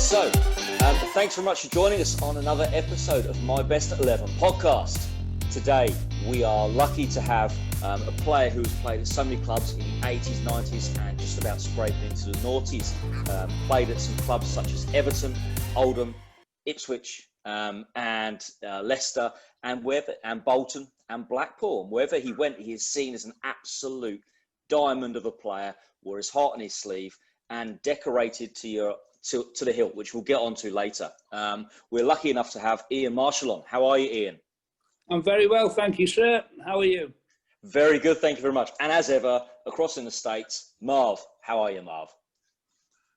So, thanks very much for joining us on another episode of My Best 11 podcast. Today, we are lucky to have a player who has played at so many clubs in the 80s, 90s, and just about scraping into the noughties. Played at some clubs such as Everton, Oldham, Ipswich, and Leicester, and Bolton and Blackpool. And wherever he went, he is seen as an absolute diamond of a player, wore his heart on his sleeve, and decorated to the hilt, which we'll get onto later. We're lucky enough to have Ian Marshall on. How are you, Ian? I'm very well, thank you, sir. How are you? Very good, thank you very much. And as ever, across in the States, Marv. How are you, Marv?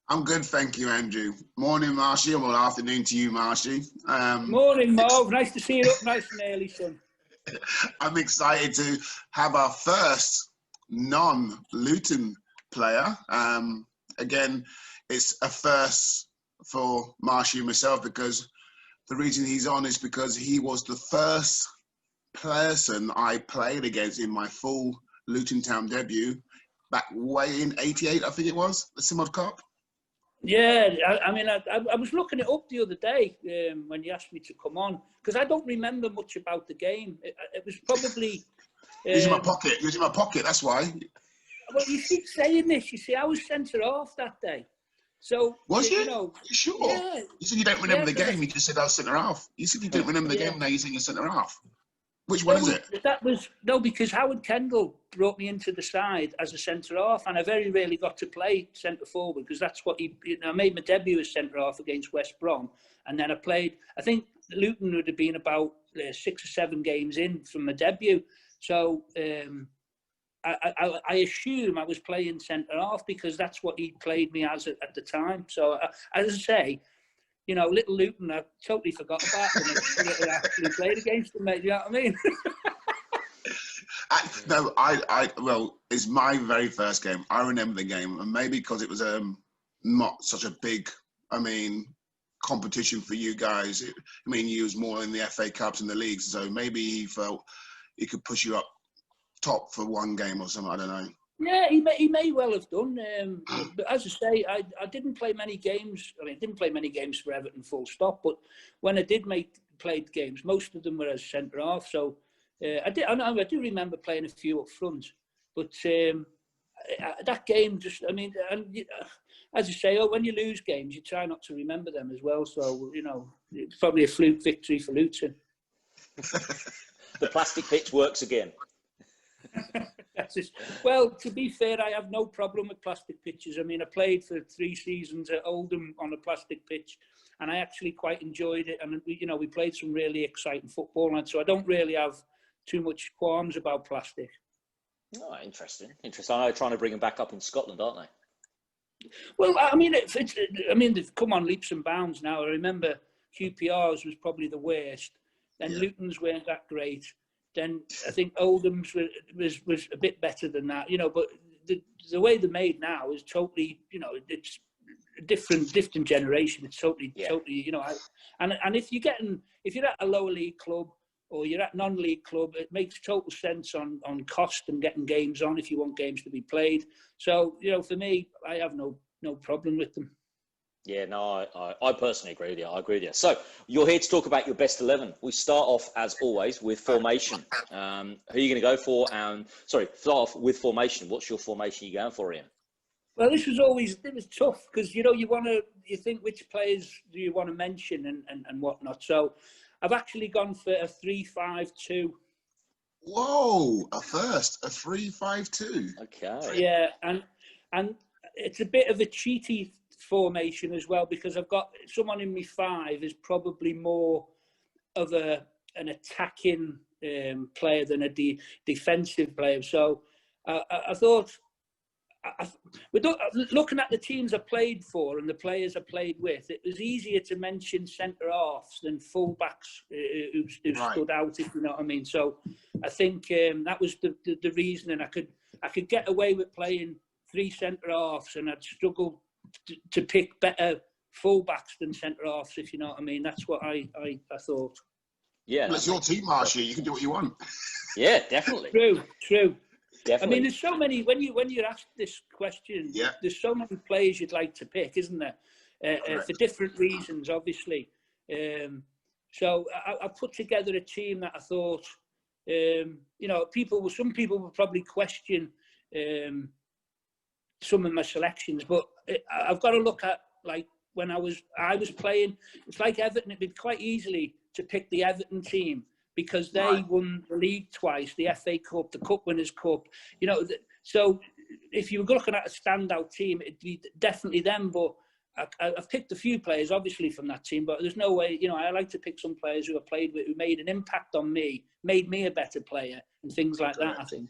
I'm good, thank you, Andrew. Morning, Marshy, or afternoon to you, Marshy. Morning, Marv. Nice to see you up nice and early, son. I'm excited to have our first non-Luton player. Again, it's a first for Marshy and myself, because the reason he's on is because he was the first person I played against in my full Luton Town debut back way in '88, I think it was, the Simod Cup. Yeah, I was looking it up the other day when you asked me to come on, because I don't remember much about the game. It was probably... Using my pocket, that's why. Well, you keep saying this. You see, I was centre-half that day. So, was you? You know, you sure? Yeah. You said you don't remember the game. You just said I was centre-half. You said you didn't remember the game, now you're saying you're centre-half. Which one is it? That was because Howard Kendall brought me into the side as a centre half, and I very rarely got to play centre forward, because that's what I made my debut as centre half against West Brom, and then I played. I think Luton would have been about 6 or 7 games in from my debut, so I assume I was playing centre half because that's what he played me as at the time. So as I say, you know, little Luton, I totally forgot about when I actually played against them, mate. You know what I mean? Well, it's my very first game. I remember the game, and maybe because it was not such a big, competition for you guys. You was more in the FA Cups and the leagues, so maybe he felt he could push you up top for one game or something. I don't know. Yeah, he may well have done. But as I say, I didn't play many games. I didn't play many games for Everton, full stop. But when I did played games, most of them were as centre half. So I do remember playing a few up front. But that game just, as I say, when you lose games, you try not to remember them as well. So it's probably a fluke victory for Luton. The plastic pitch works again. Well, to be fair, I have no problem with plastic pitches. I played for 3 seasons at Oldham on a plastic pitch, and I actually quite enjoyed it. And we played some really exciting football, and so I don't really have too much qualms about plastic. Oh, interesting. I know they're trying to bring them back up in Scotland, aren't they? Well, they've come on leaps and bounds now. I remember QPR's was probably the worst, then Luton's weren't that great. Then I think Oldham's was a bit better than that, but the way they're made now is totally, it's a different generation. It's totally, and if you're at a lower league club or you're at non-league club, it makes total sense on cost and getting games on if you want games to be played. So, for me, I have no problem with them. Yeah, no, I personally agree with you. I agree with you. So you're here to talk about your best 11. We start off, as always, with formation. Who are you going to go for? Start off with formation. What's your formation you're going for, Ian? Well, it was tough because, you think which players do you want to mention and whatnot. So I've actually gone for a 3-5-2. Whoa, a 3-5-2. Okay. Yeah, and it's a bit of a cheaty formation as well, because I've got someone in my 5 is probably more of an attacking player than a defensive player. So I thought, looking at the teams I played for and the players I played with, it was easier to mention centre halves than full-backs who stood out, if you know what I mean. So I think that was the reason, and I could get away with playing 3 centre halves, and I'd struggle to pick better full-backs than centre halves, if you know what I mean. That's what I thought. Yeah, well, it's your team, Marshy. You can do what you want. Yeah, definitely. True. Definitely. There's so many, when you're asked this question, there's so many players you'd like to pick, isn't there? for different reasons, obviously. So I put together a team that I thought, you know, some people will probably question some of my selections, but I've got to look at, like, when I was playing, it's like Everton. It'd be quite easily to pick the Everton team because they won the league twice, the FA Cup, the Cup Winners' Cup. You know, so if you were looking at a standout team, it'd be definitely them. But I've picked a few players, obviously, from that team. But there's no way, you know, I like to pick some players who I played with, who made an impact on me, made me a better player, and things like that, I think.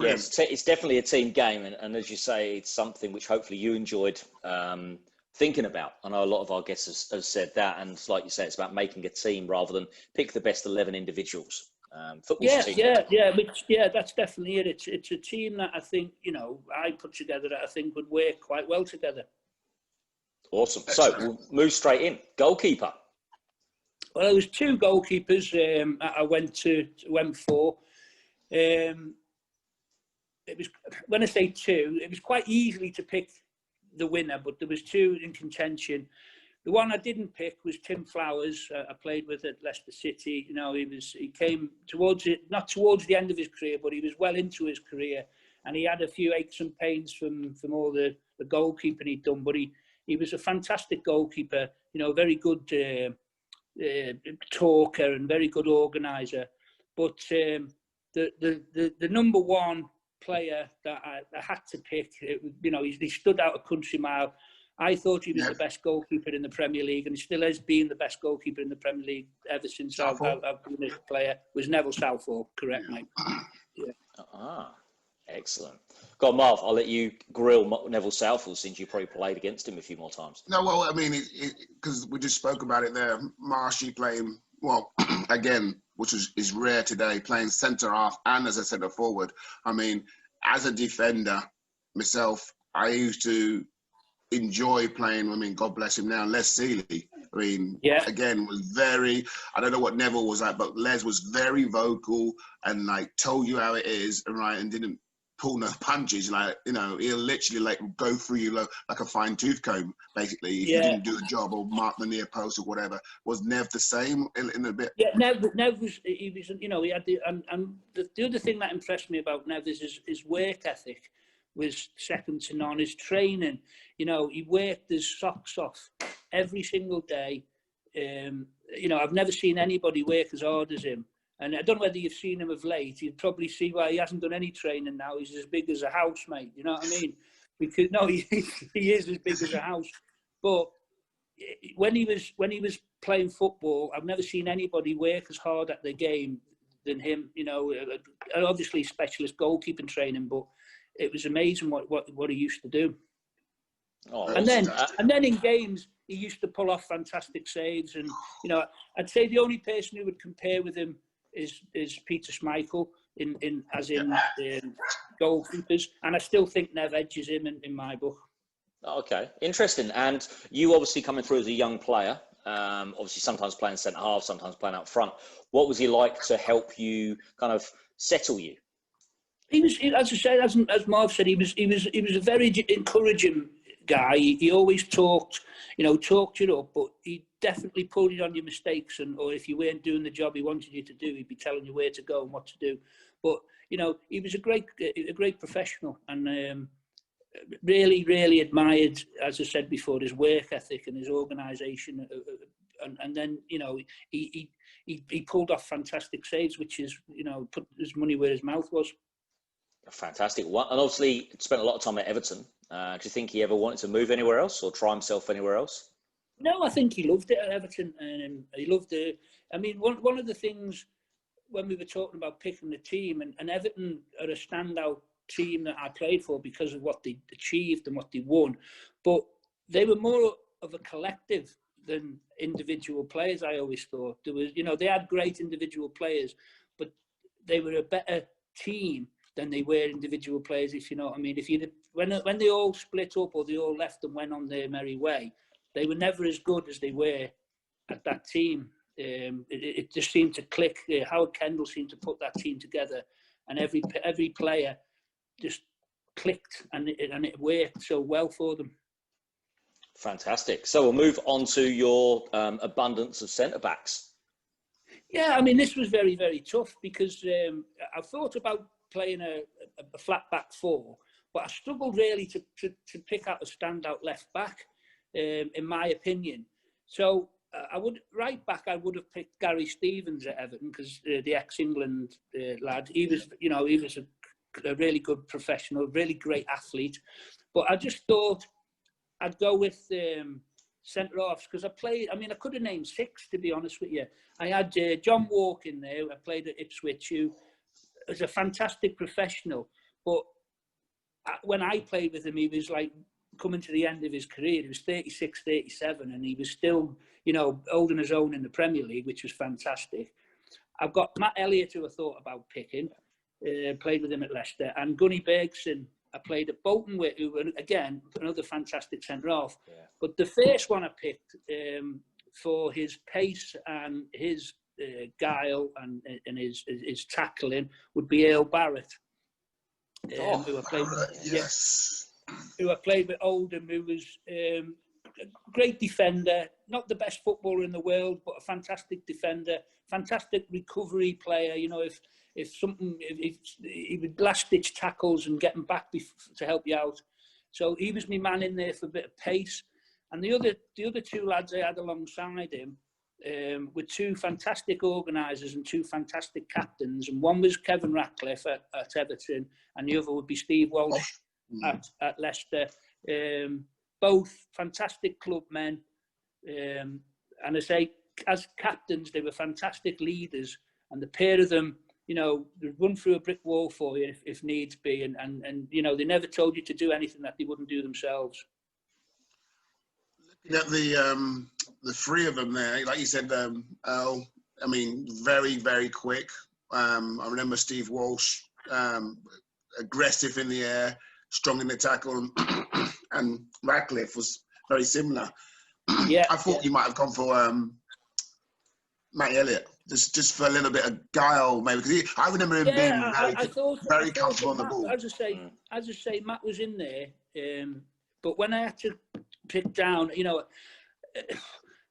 Yes, it's definitely a team game. And as you say, it's something which hopefully you enjoyed thinking about. I know a lot of our guests have said that, and like you say, it's about making a team rather than pick the best 11 individuals. Yeah, that's definitely it. It's a team that I think, you know, I put together that I think would work quite well together. Awesome. So we'll move straight in. Goalkeeper. Well, there was two goalkeepers I went for. It was, when I say two, it was quite easily to pick the winner, but there was two in contention. The one I didn't pick was Tim Flowers. I played with at Leicester City. You know, he came towards it, not towards the end of his career, but he was well into his career, and he had a few aches and pains from all the goalkeeping he'd done. But he was a fantastic goalkeeper. You know, very good talker and very good organizer. But the number one player that I had to pick, you know, he stood out a country mile. I thought he was the best goalkeeper in the Premier League, and he still has been the best goalkeeper in the Premier League ever since I've been a player. Was Neville Southall, correct, mate? Yeah. Excellent. Go on, Marv, I'll let you grill Neville Southall since you probably played against him a few more times. No, well, I mean, because we just spoke about it there. Marshy playing, well, again, which is rare today, playing centre half and as a centre forward. I mean, as a defender myself, I used to enjoy playing. I mean, God bless him now, Les Seeley. I mean, again, was very, I don't know what Neville was like, but Les was very vocal and like told you how it is, right, and didn't pull no punches. Like, you know, he'll literally like go through you like a fine tooth comb, basically, if you didn't do the job or mark the near post or whatever. Was Nev the same in a bit? Yeah, Nev was, he was, you know, he had the other thing that impressed me about Nev is his work ethic was second to none. His training, you know, he worked his socks off every single day. You know, I've never seen anybody work as hard as him. And I don't know whether you've seen him of late. You'd probably see why he hasn't done any training now. He's as big as a house, mate. You know what I mean? Because no, he is as big as a house. But when he was playing football, I've never seen anybody work as hard at the game than him. You know, obviously specialist goalkeeping training, but it was amazing what he used to do. Oh, and then in games he used to pull off fantastic saves. And you know, I'd say the only person who would compare with him is Peter Schmeichel in goalkeepers, and I still think Nev edges him in my book. Okay, interesting. And you obviously coming through as a young player, obviously sometimes playing centre half, sometimes playing up front. What was he like to help you kind of settle you? He was, as I said, as Marv said, he was a very encouraging guy. He always talked you up, but he definitely pulled you on your mistakes, or if you weren't doing the job he wanted you to do, he'd be telling you where to go and what to do. But you know, he was a great professional, and really admired, as I said before, his work ethic and his organisation. And then, you know, he pulled off fantastic saves, which is, you know, put his money where his mouth was. Fantastic. And obviously spent a lot of time at Everton. Do you think he ever wanted to move anywhere else or try himself anywhere else? No, I think he loved it at Everton. And he loved it. I mean, one of the things when we were talking about picking the team, and Everton are a standout team that I played for because of what they achieved and what they won. But they were more of a collective than individual players, I always thought. There was, you know, they had great individual players, but they were a better team than they were individual players, if you know what I mean. When they all split up or they all left and went on their merry way, they were never as good as they were at that team. It just seemed to click. Howard Kendall seemed to put that team together, and every player just clicked, and it worked so well for them. Fantastic. So we'll move on to your abundance of centre-backs. Yeah, I mean, this was very, very tough because I thought about playing a flat back four, but I struggled really to pick out a standout left back, in my opinion. So right back, I would have picked Gary Stevens at Everton because the ex-England lad, he was a really good professional, really great athlete. But I just thought I'd go with centre-halves because I could have named 6, to be honest with you. I had John Walk in there, I played at Ipswich, who was a fantastic professional. But when I played with him, he was like coming to the end of his career. He was 36, 37, and he was still, holding his own in the Premier League, which was fantastic. I've got Matt Elliott, who I thought about picking, played with him at Leicester, and Gunny Bergson, I played at Bolton with, who, again, another fantastic centre-half. Yeah. But the first one I picked for his pace and his guile and his tackling would be Earl Barrett, who I played with. Yes. Who I played with Oldham, who was a great defender, not the best footballer in the world, but a fantastic defender, fantastic recovery player. If he would last-ditch tackles and get them back to help you out. So he was my man in there for a bit of pace. And the other 2 lads I had alongside him were 2 fantastic organisers and 2 fantastic captains. And one was Kevin Ratcliffe at Everton, and the other would be Steve Walsh at Leicester. Both fantastic club men. And I say, as captains, they were fantastic leaders. And the pair of them, they'd run through a brick wall for you if needs be. And they never told you to do anything that they wouldn't do themselves. Looking at the 3 of them there, like you said, Earl, I mean, very, very quick. I remember Steve Walsh, aggressive in the air, strong in the tackle, and Ratcliffe was very similar. Yeah, I thought you might have gone for Matt Elliott, just for a little bit of guile, maybe. Because I remember him being very comfortable on the ball. As I say, Matt was in there, but when I had to pick down,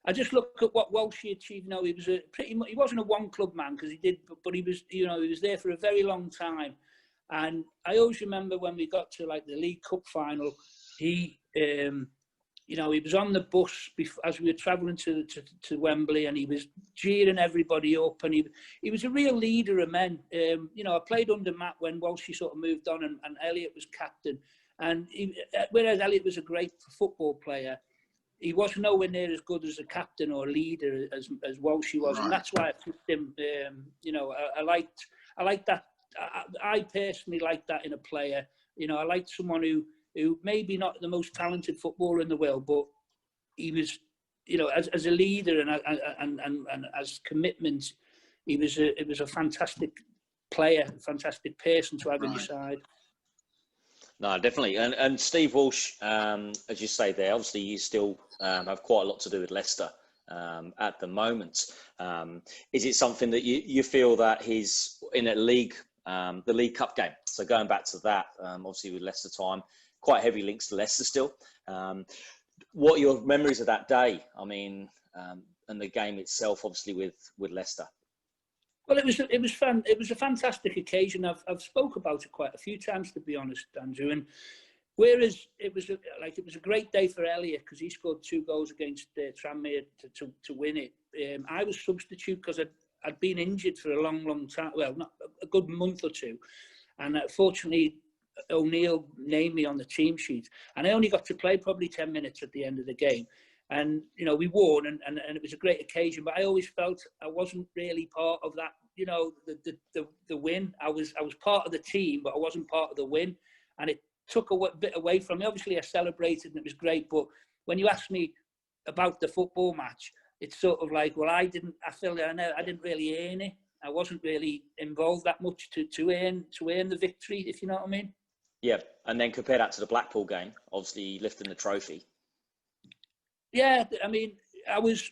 I just look at what Walsh achieved. He was he wasn't a one-club man because but he was, he was there for a very long time. And I always remember when we got to like the League Cup final, he was on the bus as we were travelling to Wembley, and he was cheering everybody up, and he was a real leader of men. I played under Matt when Walshy sort of moved on, and Elliott was captain. And whereas Elliott was a great football player, he was nowhere near as good as a captain or a leader as Walshy was, and that's why I picked him. I liked that. I personally like that in a player. I liked someone who maybe not the most talented footballer in the world, but he was, as a leader and as commitment, he was a fantastic player, a fantastic person to have on your side. No, definitely. And Steve Walsh, as you say there, obviously you still have quite a lot to do with Leicester at the moment. Is it something that you feel that he's in a league, the League Cup game? So going back to that, obviously with Leicester time, quite heavy links to Leicester still. What are your memories of that day? I mean, and the game itself, obviously with Leicester. Well, it was fun. It was a fantastic occasion. I've spoke about it quite a few times, to be honest, Andrew. And whereas it was a great day for Elliott because he scored 2 goals against Tranmere to win it. I was substitute because I'd been injured for a long time. Well, not a good month or 2, and fortunately O'Neill named me on the team sheet, and I only got to play probably 10 minutes at the end of the game. And we won, and it was a great occasion. But I always felt I wasn't really part of that. The win. I was part of the team, but I wasn't part of the win, and it took a bit away from me. Obviously, I celebrated and it was great. But when you ask me about the football match, it's sort of like, well, I didn't really earn it. I wasn't really involved that much to earn the victory, if you know what I mean. Yeah, and then compare that to the Blackpool game, obviously lifting the trophy. Yeah, I mean, I was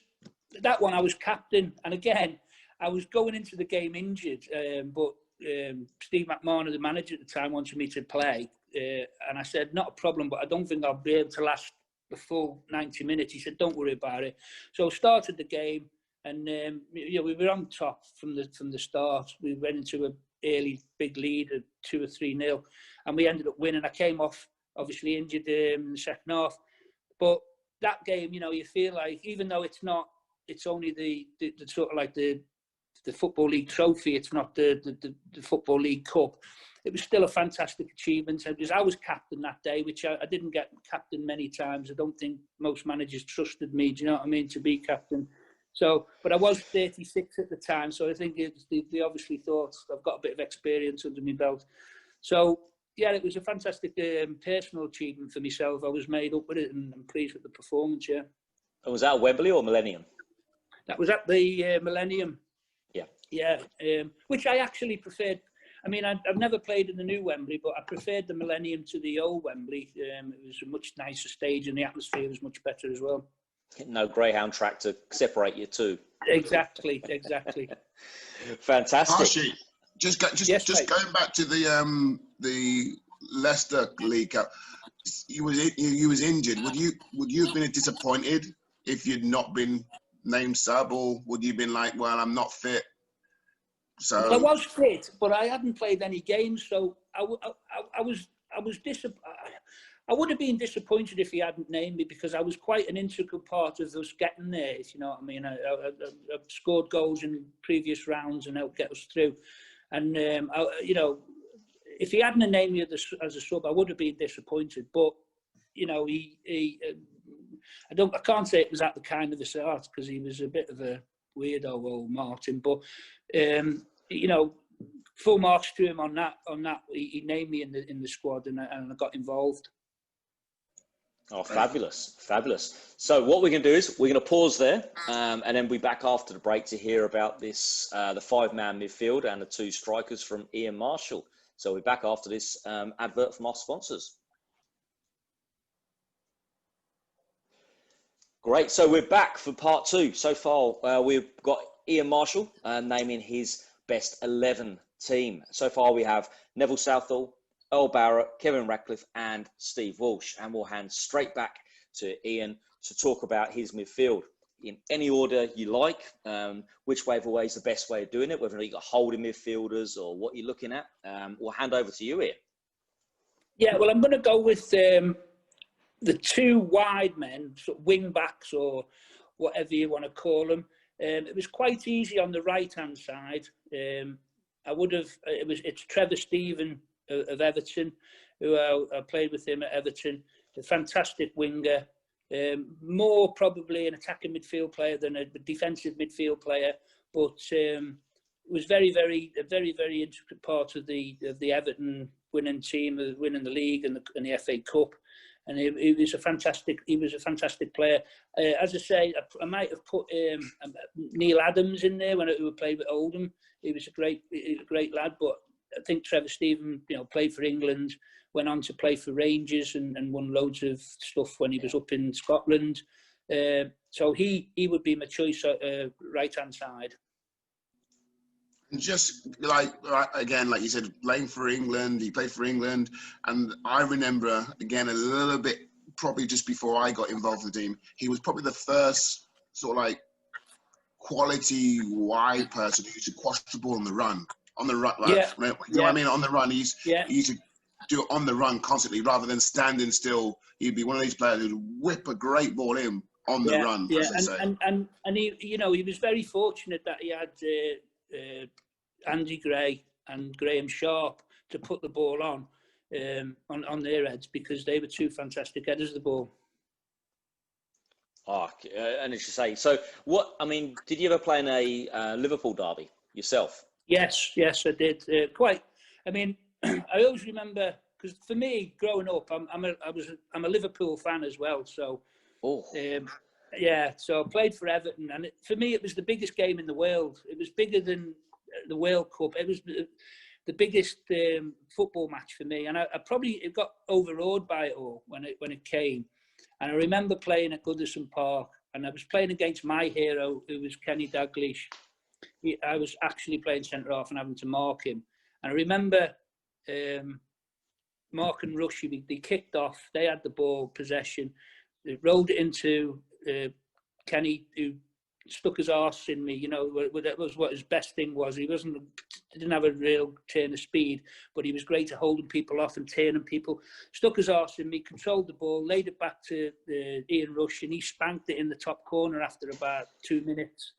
captain, and again, I was going into the game injured, but Steve McMahon, the manager at the time, wanted me to play, and I said, not a problem, but I don't think I'll be able to last the full 90 minutes. He said, "Don't worry about it." So started the game, and we were on top from the start. We went into a early big lead of 2 or 3-0, and we ended up winning. I came off obviously injured in the second half, but that game, you feel like, even though it's only the sort of like the Football League trophy, it's not the Football League Cup. It was still a fantastic achievement, because I was captain that day, which I didn't get captain many times. I don't think most managers trusted me, do you know what I mean, to be captain. So, but I was 36 at the time, so I think they obviously thought I've got a bit of experience under my belt. So, yeah, it was a fantastic personal achievement for myself. I was made up with it, and I'm pleased with the performance, yeah. And was that Wembley or Millennium? That was at the Millennium. Yeah. Yeah, which I actually preferred. I mean, I've never played in the new Wembley, but I preferred the Millennium to the old Wembley. It was a much nicer stage, and the atmosphere was much better as well. No greyhound track to separate you two. Exactly. Fantastic. Archie, just going back to the Leicester League Cup. You was injured. Would you have been disappointed if you'd not been named sub, or would you have been like, well, I'm not fit? So I was fit, but I hadn't played any games, so I was disappointed. I would have been disappointed if he hadn't named me, because I was quite an integral part of us getting there, if you know what I mean. I've scored goals in previous rounds and helped get us through. And, if he hadn't named me as a sub, I would have been disappointed. But, I can't say it was at the kind of the start, because he was a bit of a weirdo, old Martin. But, full marks to him on that. He named me in the squad, and I got involved. Oh, fabulous. So what we're going to do is we're going to pause there, and then we'll be back after the break to hear about this, the 5-man midfield and the 2 strikers from Ian Marshall. So we'll be back after this advert from our sponsors. Great. So we're back for part 2. So far, we've got Ian Marshall naming his best 11 team. So far, we have Neville Southall, Earl Barrett, Kevin Ratcliffe, and Steve Walsh. And we'll hand straight back to Ian to talk about his midfield in any order you like, which way is the best way of doing it, whether you've got holding midfielders or what you're looking at. We'll hand over to you, Ian. Yeah, well, I'm going to go with the 2 wide men, sort of wing backs or whatever you want to call them. It was quite easy on the right-hand side. It's Trevor Stephen of Everton, who I played with him at Everton. A fantastic winger, more probably an attacking midfield player than a defensive midfield player, but was very, very intricate part of the Everton winning team, winning the league and the FA Cup. And he was a fantastic player. As I say, I might have put Neil Adams in there who played with Oldham. He was a great lad, but I think Trevor Stephen, played for England, went on to play for Rangers and won loads of stuff when he was up in Scotland. So he would be my choice, right-hand side. Just like you said, playing for England, he played for England, and I remember again a little bit, probably just before I got involved in the team, he was probably the first sort of like quality wide person who used to quash the ball on the run, like, you know what I mean? On the run, he used to do it on the run constantly rather than standing still. He'd be one of these players who'd whip a great ball in on the run, as they say. And he, he was very fortunate that he had Andy Gray and Graham Sharp to put the ball on their heads, because they were 2 fantastic headers of the ball. Oh, and as you say, so did you ever play in a Liverpool derby yourself? Yes, I did. I always remember, because for me, growing up, I'm a Liverpool fan as well. So, so I played for Everton, and for me, it was the biggest game in the world. It was bigger than the World Cup. It was the biggest football match for me, and I probably got overawed by it all when it came. And I remember playing at Goodison Park, and I was playing against my hero, who was Kenny Dalglish. I was actually playing centre half and having to mark him. And I remember Mark and Rushy, they kicked off. They had the ball, possession. They rolled it into Kenny, who stuck his arse in me. You know, that was what his best thing was. He didn't have a real turn of speed, but he was great at holding people off and turning people. Stuck his arse in me, controlled the ball, laid it back to Ian Rush, and he spanked it in the top corner after about 2 minutes.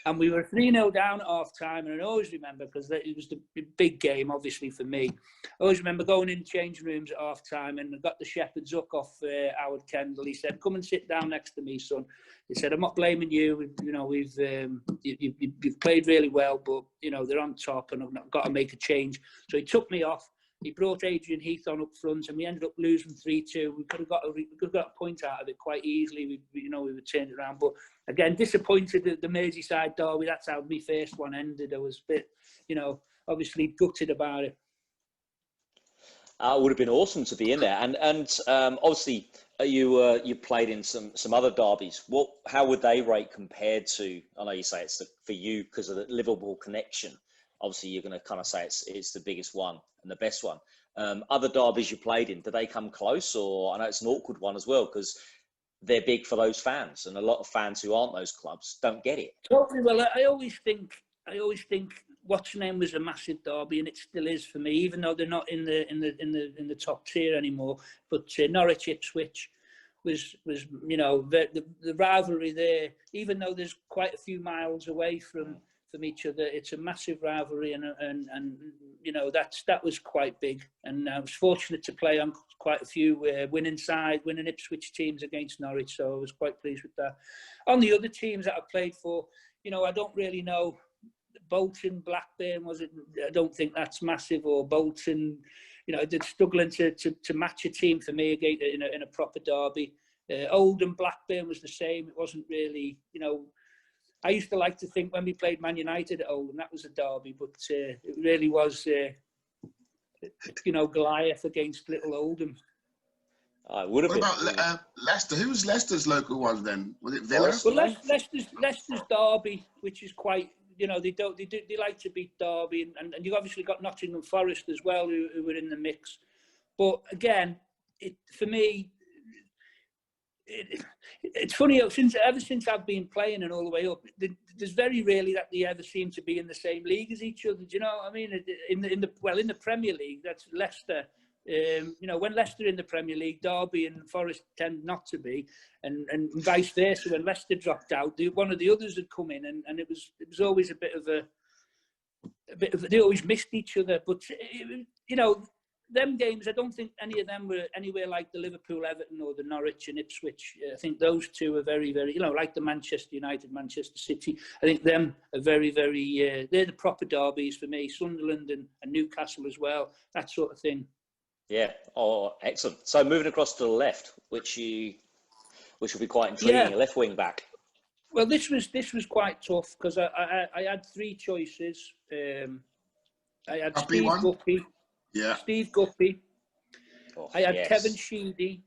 And we were 3-0 down at half-time, and I always remember, because it was the big game, obviously, for me. I always remember going in changing rooms at half-time, and I got the shepherd's hook off Howard Kendall. He said, "Come and sit down next to me, son." He said, "I'm not blaming you. You've played really well, but, you know, they're on top, and I've got to make a change." So he took me off. He brought Adrian Heath on up front, and we ended up losing 3-2. We could have got a point out of it quite easily. We would turn it around. But again, disappointed at the Merseyside derby. That's how my first one ended. I was a bit, you know, obviously gutted about it. It would have been awesome to be in there. And obviously you played in some other derbies. How would they rate compared to? I know you say it's for you because of the Liverpool connection. Obviously, you're going to kind of say it's the biggest one and the best one. Other derbies you played in, do they come close? Or I know it's an awkward one as well because they're big for those fans, and a lot of fans who aren't those clubs don't get it. Totally. Well, I always think what's name was a massive derby, and it still is for me, even though they're not in the top tier anymore. But Norwich Ipswich was you know the rivalry there, even though there's quite a few miles away from each other. It's a massive rivalry, and you know that was quite big. And I was fortunate to play on quite a few winning Ipswich teams against Norwich, so I was quite pleased with that. On the other teams that I played for, you know, I don't really know. Bolton, Blackburn, was it? I don't think that's massive. Or Bolton, you know, they're struggling to match a team for me again in a proper derby. Oldham, Blackburn was the same. It wasn't really, you know. I used to like to think when we played Man United at Oldham, that was a derby, but it really was, you know, Goliath against little Oldham. What about Leicester? Who was Leicester's local one then? Was it Villa? Well, Leicester's derby, which is quite, you know, they like to beat Derby, and you've obviously got Nottingham Forest as well, who were in the mix. But again, for me. It's funny, ever since I've been playing and all the way up, there's very rarely that they ever seem to be in the same league as each other. Do you know what I mean? In the Premier League, that's Leicester. You know, when Leicester in the Premier League, Derby and Forest tend not to be, and vice versa. When Leicester dropped out, one of the others had come in, and it was always a bit of they always missed each other. But you know. Them games, I don't think any of them were anywhere like the Liverpool, Everton, or the Norwich and Ipswich. I think those two are very, very, you know, like the Manchester United, Manchester City. I think them are very, very, they're the proper derbies for me. Sunderland and Newcastle as well, that sort of thing. Yeah, oh, excellent. So moving across to the left, which will be quite intriguing, a left wing back. Well, this was quite tough because I had three choices. I had Steve Guppy. Yeah. Steve Guppy. I had Kevin Sheedy,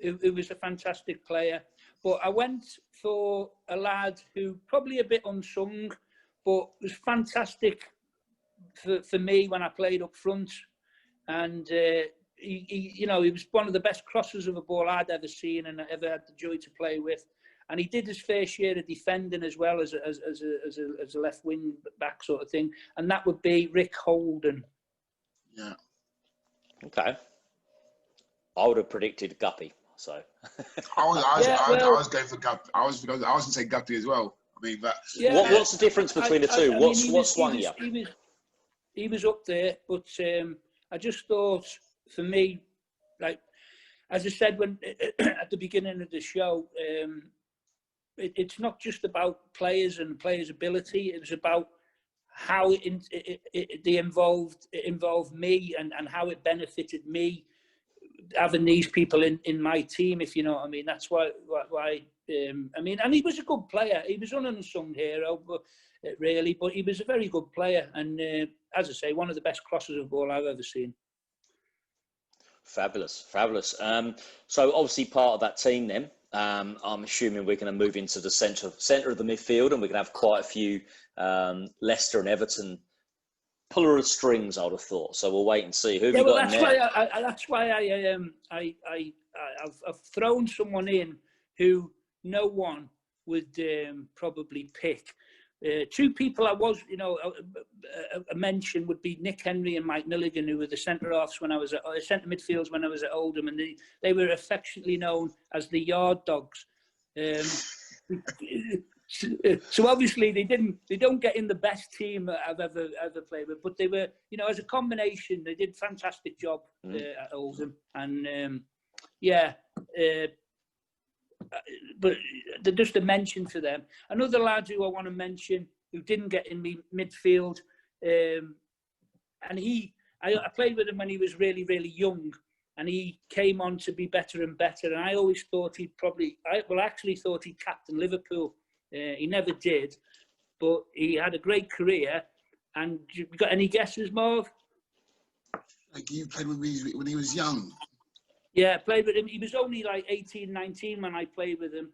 who was a fantastic player. But I went for a lad who probably a bit unsung, but was fantastic for me when I played up front. And he was one of the best crossers of a ball I'd ever seen and ever had the joy to play with. And he did his fair share of defending as well as a left wing back sort of thing. And that would be Rick Holden. Yeah. Okay. I would have predicted Guppy. So. I was going for Guppy. I was going to say Guppy as well. I mean, but what's the difference between the two? What swung you? He was up there, but I just thought, for me, like as I said when at the beginning of the show. It's not just about players and players' ability. It was about how it involved me and how it benefited me having these people in my team, if you know what I mean. That's why I mean, and he was a good player. He was an unsung hero, but he was a very good player. And as I say, one of the best crossers of ball I've ever seen. Fabulous. So obviously part of that team then. I'm assuming we're going to move into the centre of the midfield, and we're going to have quite a few Leicester and Everton puller of strings, I would have thought. So we'll wait and see who have you got in there. That's why I've thrown someone in who no one would probably pick. Two people I was, a mention would be Nick Henry and Mike Milligan, who were the centre-halves when I was at centre midfields when I was at Oldham, and they were affectionately known as the yard dogs. So obviously they don't get in the best team I've ever played with, but they were, as a combination, they did a fantastic job at Oldham, and but just a mention for them. Another lad who I want to mention who didn't get in me midfield, and I played with him when he was really, really young, and he came on to be better and better. And I always thought actually thought he'd captain Liverpool. He never did, but he had a great career. And you got any guesses, Marv? Like you played with me when he was young? Yeah, I played with him. He was only like 18, 19 when I played with him.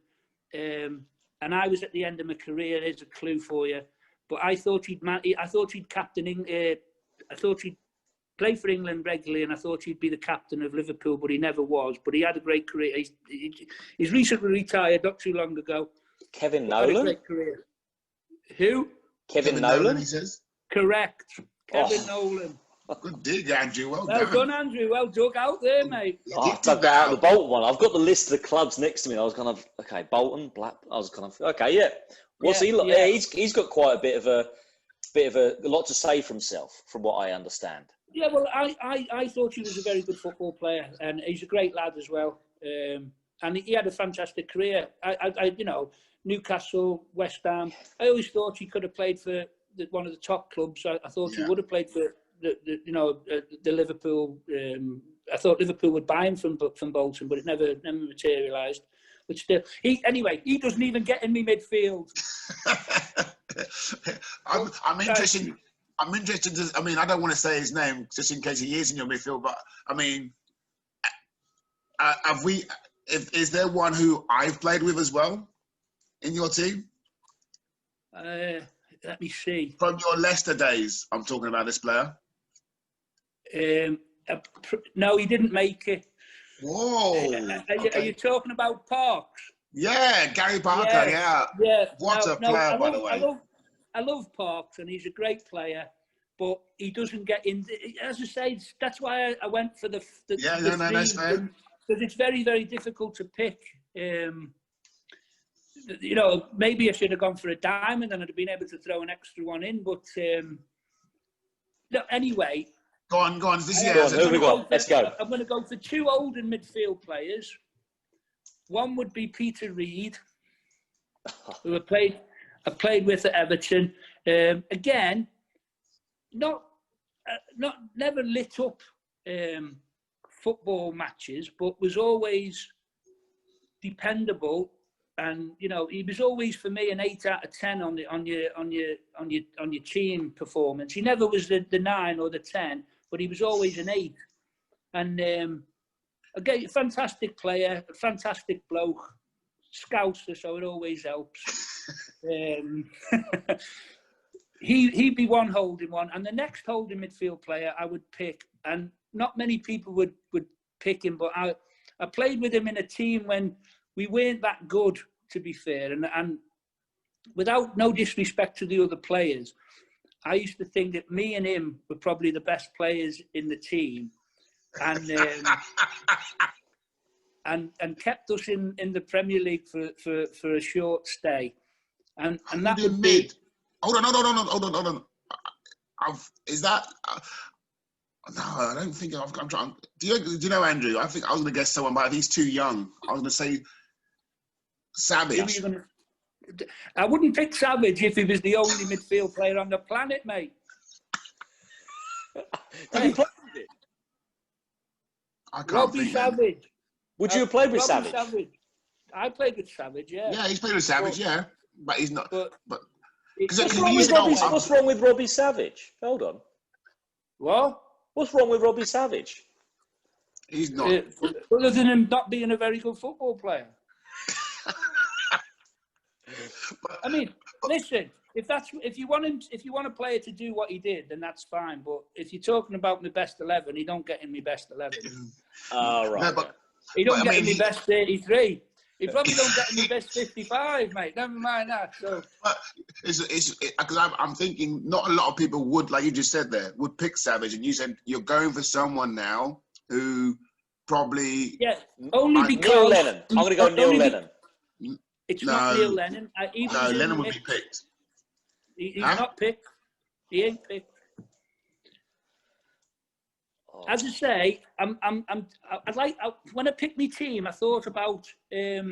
And I was at the end of my career. There's a clue for you. But I thought he'd captain. I thought he'd play for England regularly, and I thought he'd be the captain of Liverpool, but he never was. But he had a great career. He's recently retired, not too long ago. Kevin Nolan? Had a great career. Who? Kevin Nolan? He says. Correct. Kevin Nolan. Good dig, Andrew. Well done, Andrew. Well dug out there, mate. I dug that out of the Bolton one. I've got the list of the clubs next to me. I was kind of, okay, Bolton, Black. I was kind of, okay, yeah. What's he look? Yeah, he's got quite a bit of a lot to say for himself, from what I understand. Yeah, well, I thought he was a very good football player, and he's a great lad as well. And he had a fantastic career. I Newcastle, West Ham. I always thought he could have played for one of the top clubs. I thought he would have played for the Liverpool. I thought Liverpool would buy him from Bolton, but it never materialised. But still, he doesn't even get in me midfield. I'm interested. I'm interested. I don't want to say his name just in case he is in your midfield, but I mean, is there one who I've played with as well in your team? Let me see. From your Leicester days, I'm talking about this player. No, he didn't make it. Whoa. Are you talking about Parks? Yeah, Gary Parker, yeah. What a player, by the way. I love Parks, and he's a great player, but he doesn't get in. As I say, that's why I went for the that's fair. Because it's very, very difficult to pick. Maybe I should have gone for a diamond and I'd have been able to throw an extra one in. But anyway. Go on. Who we got? Let's go. I'm going to go for two Oldham midfield players. One would be Peter Reid, who I played with at Everton. Again, never lit up football matches, but was always dependable. And he was always for me an 8 out of 10 on your team performance. He never was the 9 or the 10, but he was always an 8. And again, fantastic player, a fantastic bloke, Scouser, so it always helps. He'd be one holding one, and the next holding midfield player I would pick, and not many people would pick him, but I played with him in a team when we weren't that good, to be fair, and without no disrespect to the other players, I used to think that me and him were probably the best players in the team, and and kept us in the Premier League for a short stay, and that would be. Hold on. Is that? No, I don't think I'm trying. Do you know Andrew? I think I was going to guess someone, but he's too young. I was going to say Savage. I wouldn't pick Savage if he was the only midfield player on the planet, mate. Did you play with it? I can't Robbie think. Savage. Would you have played with Robbie Savage? I played with Savage, yeah. Yeah, he's played with Savage, but he's not. But what's wrong with Robbie Savage? Hold on. What? What's wrong with Robbie Savage? He's not. Other than him not being a very good football player. I mean, listen. If you want a player to do what he did, then that's fine. But if you're talking about my best 11, he don't get in my best 11. Right. No, but He don't But, get in the best 33. He probably don't get in the best 55, mate. Never mind that. So, because I'm thinking not a lot of people would, like you just said there, would pick Savage, and you said you're going for someone now who probably only because Neil Lennon. I'm going to go Neil Lennon. It's not Neil Lennon. Lennon would be picked. He's not picked. He ain't picked. As I say, when I picked my team, I thought about, I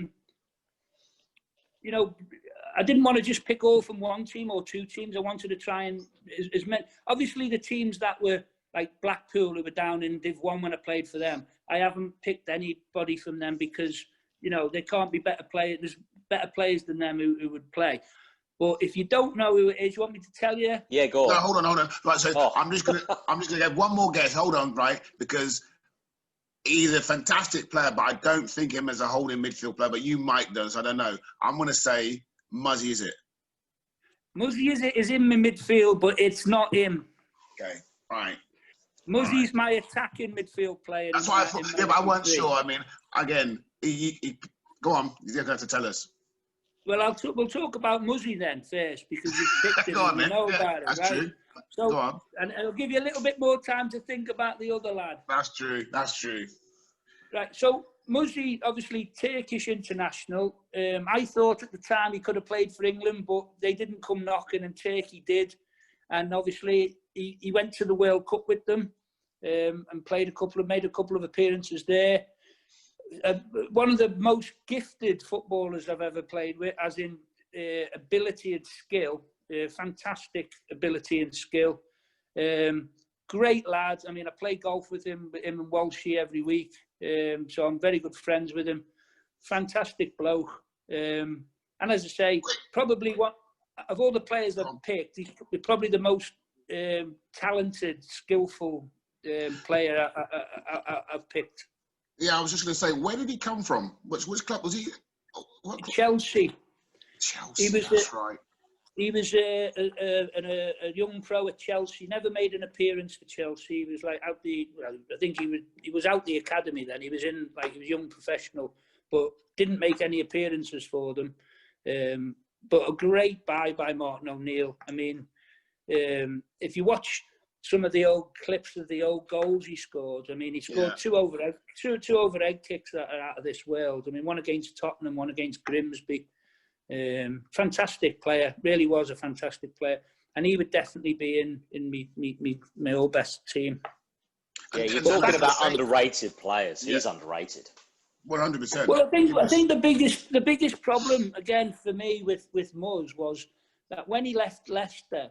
didn't want to just pick all from one team or two teams. I wanted to try and as many. Obviously, the teams that were like Blackpool, who were down in Div 1 when I played for them, I haven't picked anybody from them because they can't be better players. There's better players than them who would play. But if you don't know who it is, you want me to tell you? Yeah, go on. No, hold on. Right, so I'm just gonna get one more guess. Hold on, right? Because he's a fantastic player, but I don't think him as a holding midfield player. But you might do, so I don't know. I'm gonna say Muzzy. Is it? Muzzy is in my midfield, but it's not him. Okay, right. Muzzy's my attacking midfield player. That's why I thought. Yeah, but I wasn't sure. I mean, again, he go on. He's gonna have to tell us. Well, we'll talk about Muzzy then first because you've picked him and you know about it, that's right? True. So, go on. And I'll give you a little bit more time to think about the other lad. That's true. Right, so Muzzy, obviously Turkish international. I thought at the time he could have played for England, but they didn't come knocking, and Turkey did. And obviously he went to the World Cup with them and made a couple of appearances there. One of the most gifted footballers I've ever played with, as in ability and skill. Fantastic ability and skill. Great lad. I mean, I play golf with him and Walshy every week. So I'm very good friends with him. Fantastic bloke. And as I say, probably of all the players I've picked, he's probably the most talented, skillful player I've picked. Yeah, I was just going to say, where did he come from? Which club was he? Chelsea. Chelsea, that's right. He was a young pro at Chelsea. Never made an appearance for Chelsea. He was like I think he was out the academy then. He was he was a young professional, but didn't make any appearances for them. But a great buy by Martin O'Neill. I mean, if you watch some of the old clips of the old goals he scored, I mean, he scored two overhead kicks that are out of this world. I mean, one against Tottenham, one against Grimsby. Fantastic player, really was a fantastic player, and he would definitely be in my all best team. Yeah, you're talking about underrated players. He's underrated. 100%. Well, I think the biggest problem again for me with Muzz was that when he left Leicester,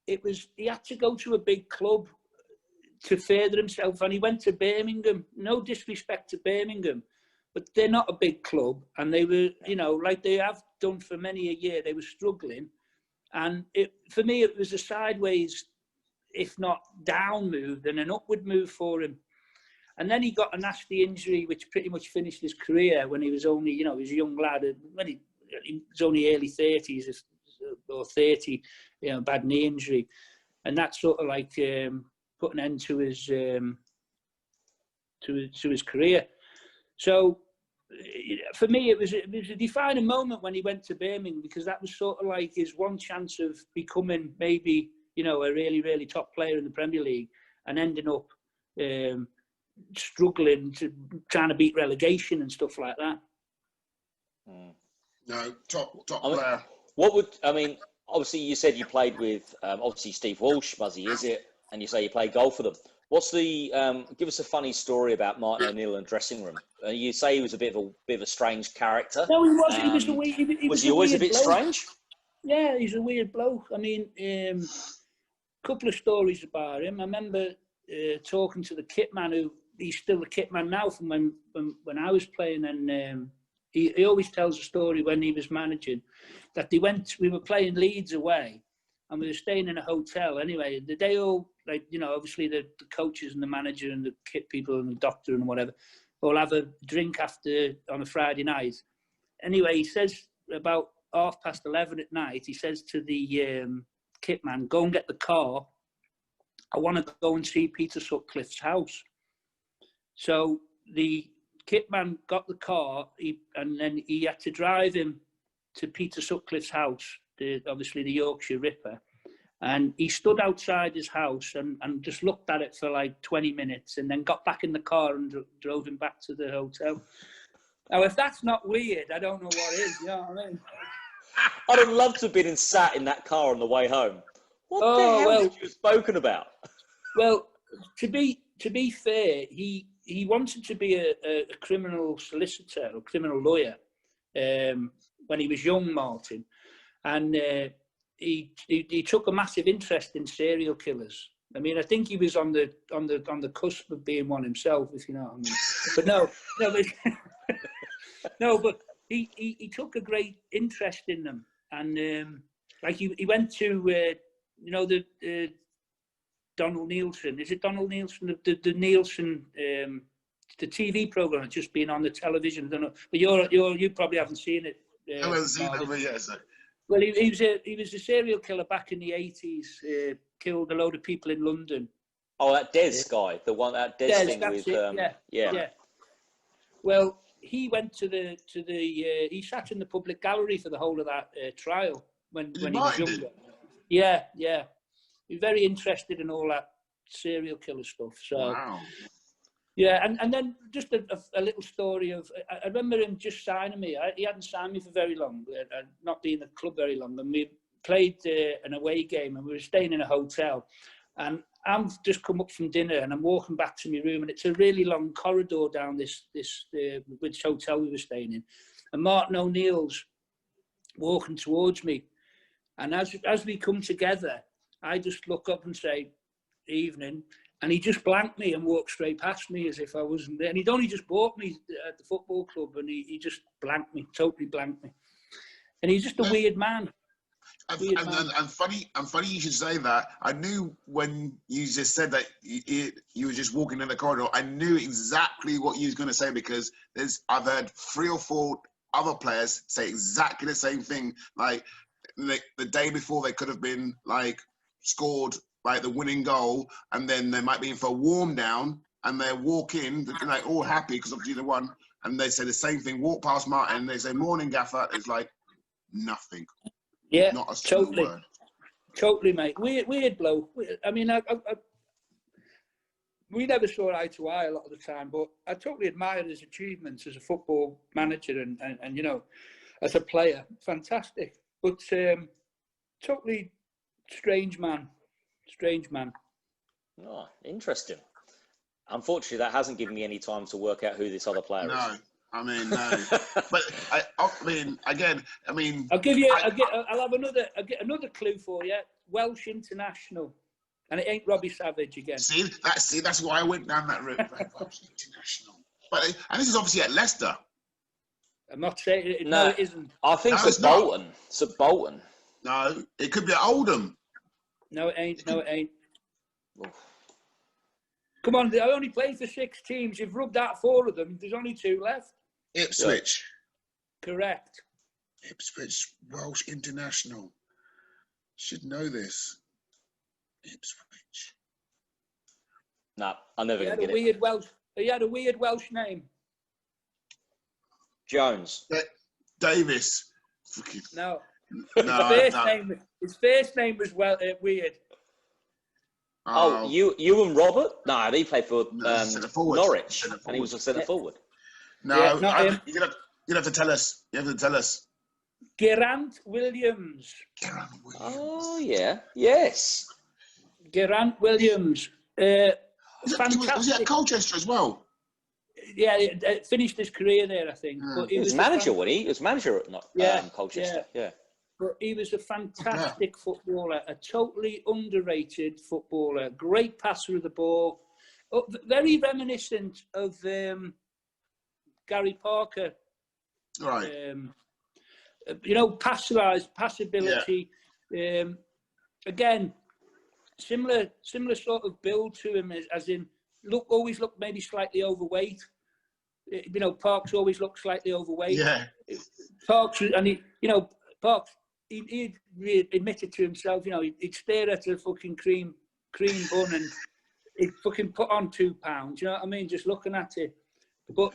he had to go to a big club to further himself, and he went to Birmingham. No disrespect to Birmingham, but they're not a big club, and they were, like they have done for many a year, they were struggling. And for me, it was a sideways, if not down move, than an upward move for him. And then he got a nasty injury, which pretty much finished his career when he was only, he was a young lad, when he was only early 30s or 30, bad knee injury. And that sort of like put an end to his career. So for me, it was a defining moment when he went to Birmingham, because that was sort of like his one chance of becoming maybe, a really, really top player in the Premier League, and ending up struggling trying to beat relegation and stuff like that. No, top player. Obviously you said you played with obviously Steve Walsh, Muzzy, is it? And you say you played golf for them. What's the give us a funny story about Martin O'Neill in the dressing room? You say he was a bit of a strange character. No, he was. Was he always a bit strange? Yeah, he's a weird bloke. I mean, a couple of stories about him. I remember talking to the kit man, who he's still the kit man now from when I was playing, and he always tells a story when he was managing that we were playing Leeds away, and we were staying in a hotel anyway. They all, obviously the coaches and the manager and the kit people and the doctor and whatever, all have a drink on a Friday night. Anyway, he says about 11:30 at night, he says to the kit man, "Go and get the car. I want to go and see Peter Sutcliffe's house." So the Kitman got the car, and then he had to drive him to Peter Sutcliffe's house, obviously the Yorkshire Ripper. And he stood outside his house and just looked at it for like 20 minutes and then got back in the car and drove him back to the hotel. Now, if that's not weird, I don't know what is, you know what I mean? I'd have loved to have been sat in that car on the way home. What the hell did you spoken about? Well, to be fair, he wanted to be a criminal solicitor or criminal lawyer when he was young, Martin. And he took a massive interest in serial killers. I mean, I think he was on the cusp of being one himself, if you know what I mean. But but he took a great interest in them, and like he went to the Donald Nielsen. Is it Donald Nielsen? The Nielsen the TV program that's just been on the television. I don't know, but you probably haven't seen it. I haven't seen it, but yes. Well, he was a serial killer back in the 80s. Killed a load of people in London. Oh, that Des guy, the one that Des thing with yeah. Well, he went to the he sat in the public gallery for the whole of that trial when he was younger. Yeah. He was very interested in all that serial killer stuff. So. Wow. Yeah, and then just a little story of, I remember him just signing me. He hadn't signed me for very long, not been in the club very long. And we played an away game and we were staying in a hotel. And I've just come up from dinner and I'm walking back to my room and it's a really long corridor down this which hotel we were staying in. And Martin O'Neill's walking towards me. And as we come together, I just look up and say, "Evening." And he just blanked me and walked straight past me as if I wasn't there. And he'd only just bought me at the football club and he just blanked me, totally blanked me. And he's just a weird man. And funny you should say that. I knew when you just said that you were just walking in the corridor, I knew exactly what you was going to say because I've heard 3 or 4 other players say exactly the same thing. Like the day before they could have been like scored like the winning goal, and then they might be in for a warm down, and they walk in, like all happy because obviously they won, and they say the same thing. Walk past Martin, and they say "Morning, Gaffer." It's like nothing. Yeah, not a single word. Totally, mate. Weird bloke. I mean, we never saw eye to eye a lot of the time, but I totally admire his achievements as a football manager and you know, as a player. Fantastic, but totally strange man. Oh, interesting. Unfortunately, that hasn't given me any time to work out who this other player is. No, I mean, no. But I mean, again, I mean, I'll give you. I'll get another clue for you. Welsh international, and it ain't Robbie Savage again. See, that's why I went down that route. Like, Welsh international, and this is obviously at Leicester. I'm not saying no, it isn't. I think it's Bolton. It's at Bolton. No, it could be at Oldham. No, it ain't. Come on, I only played for 6 teams. You've rubbed out 4 of them. There's only 2 left. Ipswich. Yeah. Correct. Ipswich, Welsh international. Should know this. Ipswich. No, I'm never going to get it. He had a weird Welsh name. Jones. Davis. No. No, his first name was weird. Oh, you and Robert? No, he played for Norwich, and he was a centre forward. No, you'd have to tell us. You have to tell us. Geraint Williams. Oh yeah, yes. Geraint Williams. Fantastic. Was he at Colchester as well? Yeah, finished his career there, I think. But he was manager when he was manager at Colchester. Yeah. But he was a fantastic footballer, a totally underrated footballer, great passer of the ball, very reminiscent of Gary Parker. Right. You know, passability. Yeah. Again, similar sort of build to him, as in always look maybe slightly overweight. You know, Parks always looked slightly overweight. Yeah. Parks, and Parks. He admitted to himself, you know, he'd stare at a fucking cream bun and he'd fucking put on £2. You know what I mean? Just looking at it. But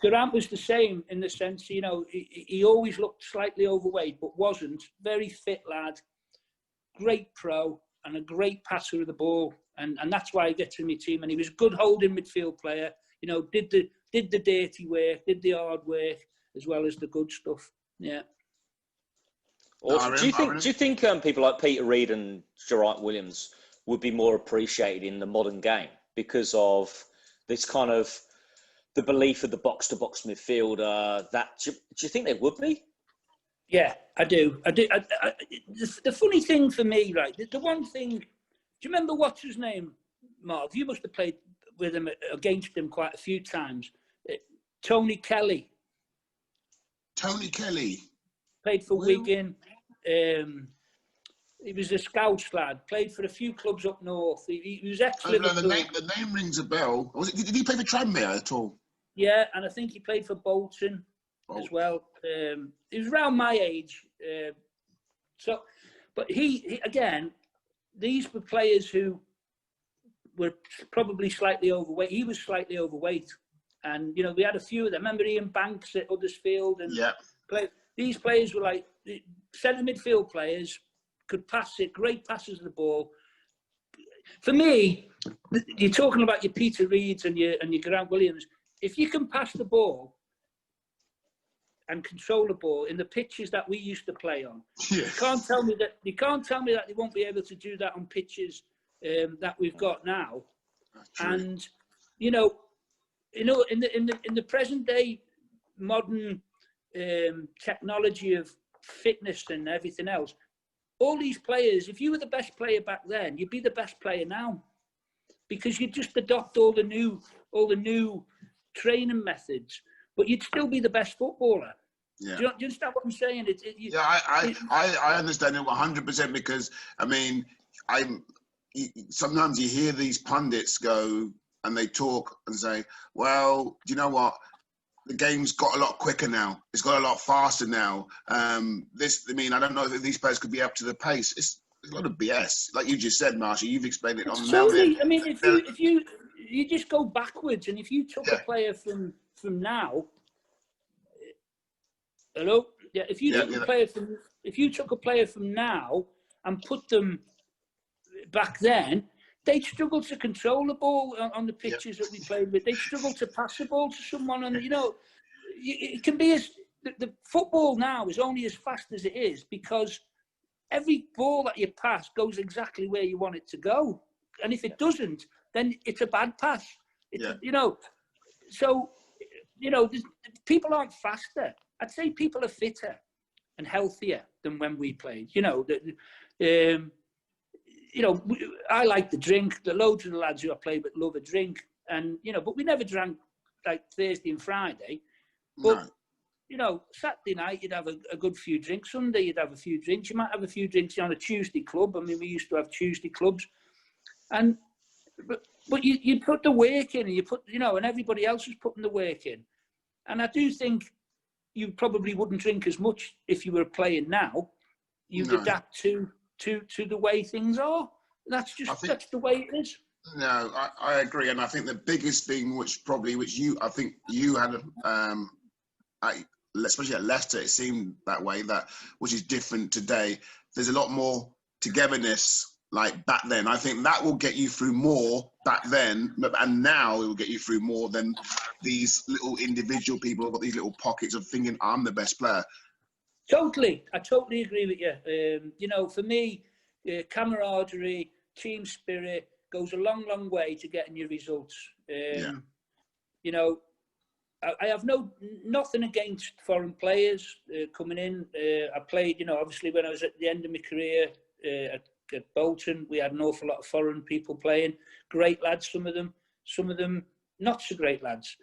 Grant was the same in the sense, you know, he always looked slightly overweight, but wasn't. Very fit lad, great pro, and a great passer of the ball. And that's why he gets in my team. And he was a good holding midfield player. You know, did the dirty work, did the hard work, as well as the good stuff. Yeah. Awesome. Do you think people like Peter Reid and Geraint Williams would be more appreciated in the modern game because of this kind of the belief of the box-to-box midfielder? Do you think they would be? Yeah, I do. The funny thing for me, right? The one thing. Do you remember what's his name, Marv? You must have played with him against him quite a few times. Tony Kelly. Tony Kelly played for Wigan. He was a Scouts lad. Played for a few clubs up north. He was excellent. The name rings a bell. Did he play for Tranmere at all? Yeah, and I think he played for Bolton as well. He was around my age. But he again, these were players who were probably slightly overweight. He was slightly overweight. And, you know, we had a few of them. Remember Ian Banks at Huddersfield? And these players were like centre midfield players, could pass it, great passes of the ball. For me, you're talking about your Peter Reeds and your Geraint Williams. If you can pass the ball and control the ball in the pitches that we used to play on, you can't tell me that they won't be able to do that on pitches that we've got now. And in the present day modern technology of fitness and everything else, all these players, if you were the best player back then, you'd be the best player now, because you'd just adopt all the new training methods, but you'd still be the best footballer. Yeah. Do you understand what I'm saying? I understand it 100%, because I mean, sometimes you hear these pundits go and they talk and say, well, do you know what? The game's got a lot quicker now. It's got a lot faster now. I don't know if these players could be up to the pace. It's a lot of BS. Like you just said, Marshall, you've explained it on the totally. I mean, if you just go backwards, and if you took a player from now, hello, if you took a player from now and put them back then, they'd struggle to control the ball on the pitches that we played with. They'd struggle to pass the ball to someone. And, you know, it can be the football now is only as fast as it is because every ball that you pass goes exactly where you want it to go. And if it doesn't, then it's a bad pass. People aren't faster. I'd say people are fitter and healthier than when we played. I like to drink. The loads of the lads who I play with love a drink, and but we never drank like Thursday and Friday. But Saturday night you'd have a good few drinks. Sunday you'd have a few drinks. You might have a few drinks on a Tuesday club. I mean, we used to have Tuesday clubs, but you put the work in, and you put and everybody else was putting the work in. And I do think you probably wouldn't drink as much if you were playing now. You'd adapt to the way things are. That's the way it is. No, I agree, and I think the biggest thing, which I think you had, especially at Leicester, it seemed that way. Which is different today. There's a lot more togetherness. Like back then, I think that will get you through more back then, and now it will get you through more than these little individual people who've got these little pockets of thinking I'm the best player. Totally, I totally agree with you. For me, camaraderie, team spirit goes a long, long way to getting your results. I have nothing against foreign players coming in. I played, obviously when I was at the end of my career at Bolton, we had an awful lot of foreign people playing. Great lads, some of them not so great lads.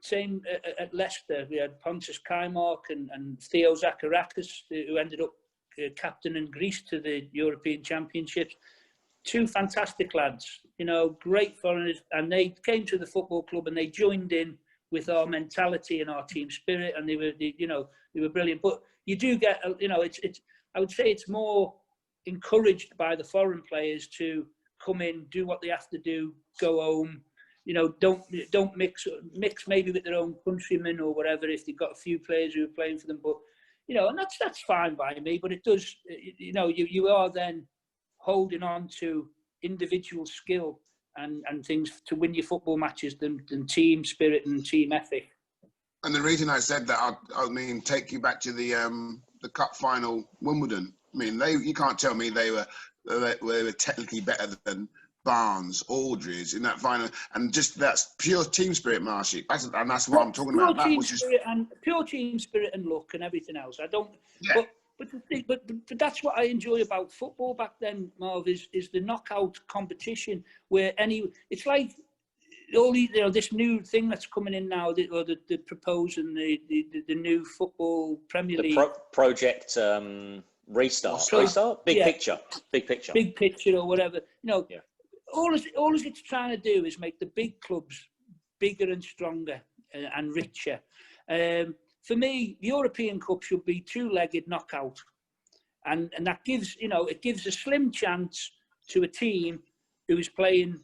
Same at Leicester. We had Pontus Kaimark and Theo Zacharakis, who ended up captaining Greece to the European Championships. Two fantastic lads, great foreigners, and they came to the football club and they joined in with our mentality and our team spirit, and they were brilliant. But you do get, I would say it's more encouraged by the foreign players to come in, do what they have to do, go home. don't mix maybe with their own countrymen or whatever if they've got a few players who are playing for them. But and that's fine by me. But it does, you are then holding on to individual skill and things to win your football matches than team spirit and team ethic. And the reason I said that, I mean, take you back to the cup final, Wimbledon. I mean, you can't tell me they were technically better than Barnes, Aldridge in that final, and just that's pure team spirit, Marshy. And that's what I'm talking about. That was just pure team spirit and luck and everything else. I don't. Yeah. But that's what I enjoy about football back then, Marv, is the knockout competition where it's like all this new thing that's coming in now, the proposing the new football Premier League project restart, big picture or whatever. All it's trying to do is make the big clubs bigger and stronger and richer. For me, the European Cup should be two-legged knockout, and that gives it gives a slim chance to a team who is playing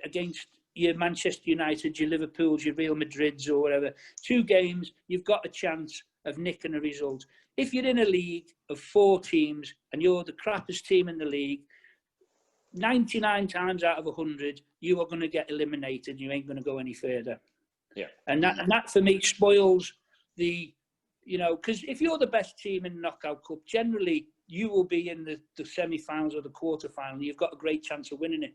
against your Manchester United, your Liverpools, your Real Madrids, or whatever. 2 games, you've got a chance of nicking a result. If you're in a league of 4 teams and you're the crappiest team in the league, 99 times out of 100, you are going to get eliminated. You ain't going to go any further. Yeah, and that for me spoils the, because if you're the best team in the knockout cup, generally you will be in the semi-finals or the quarter-final. You've got a great chance of winning it,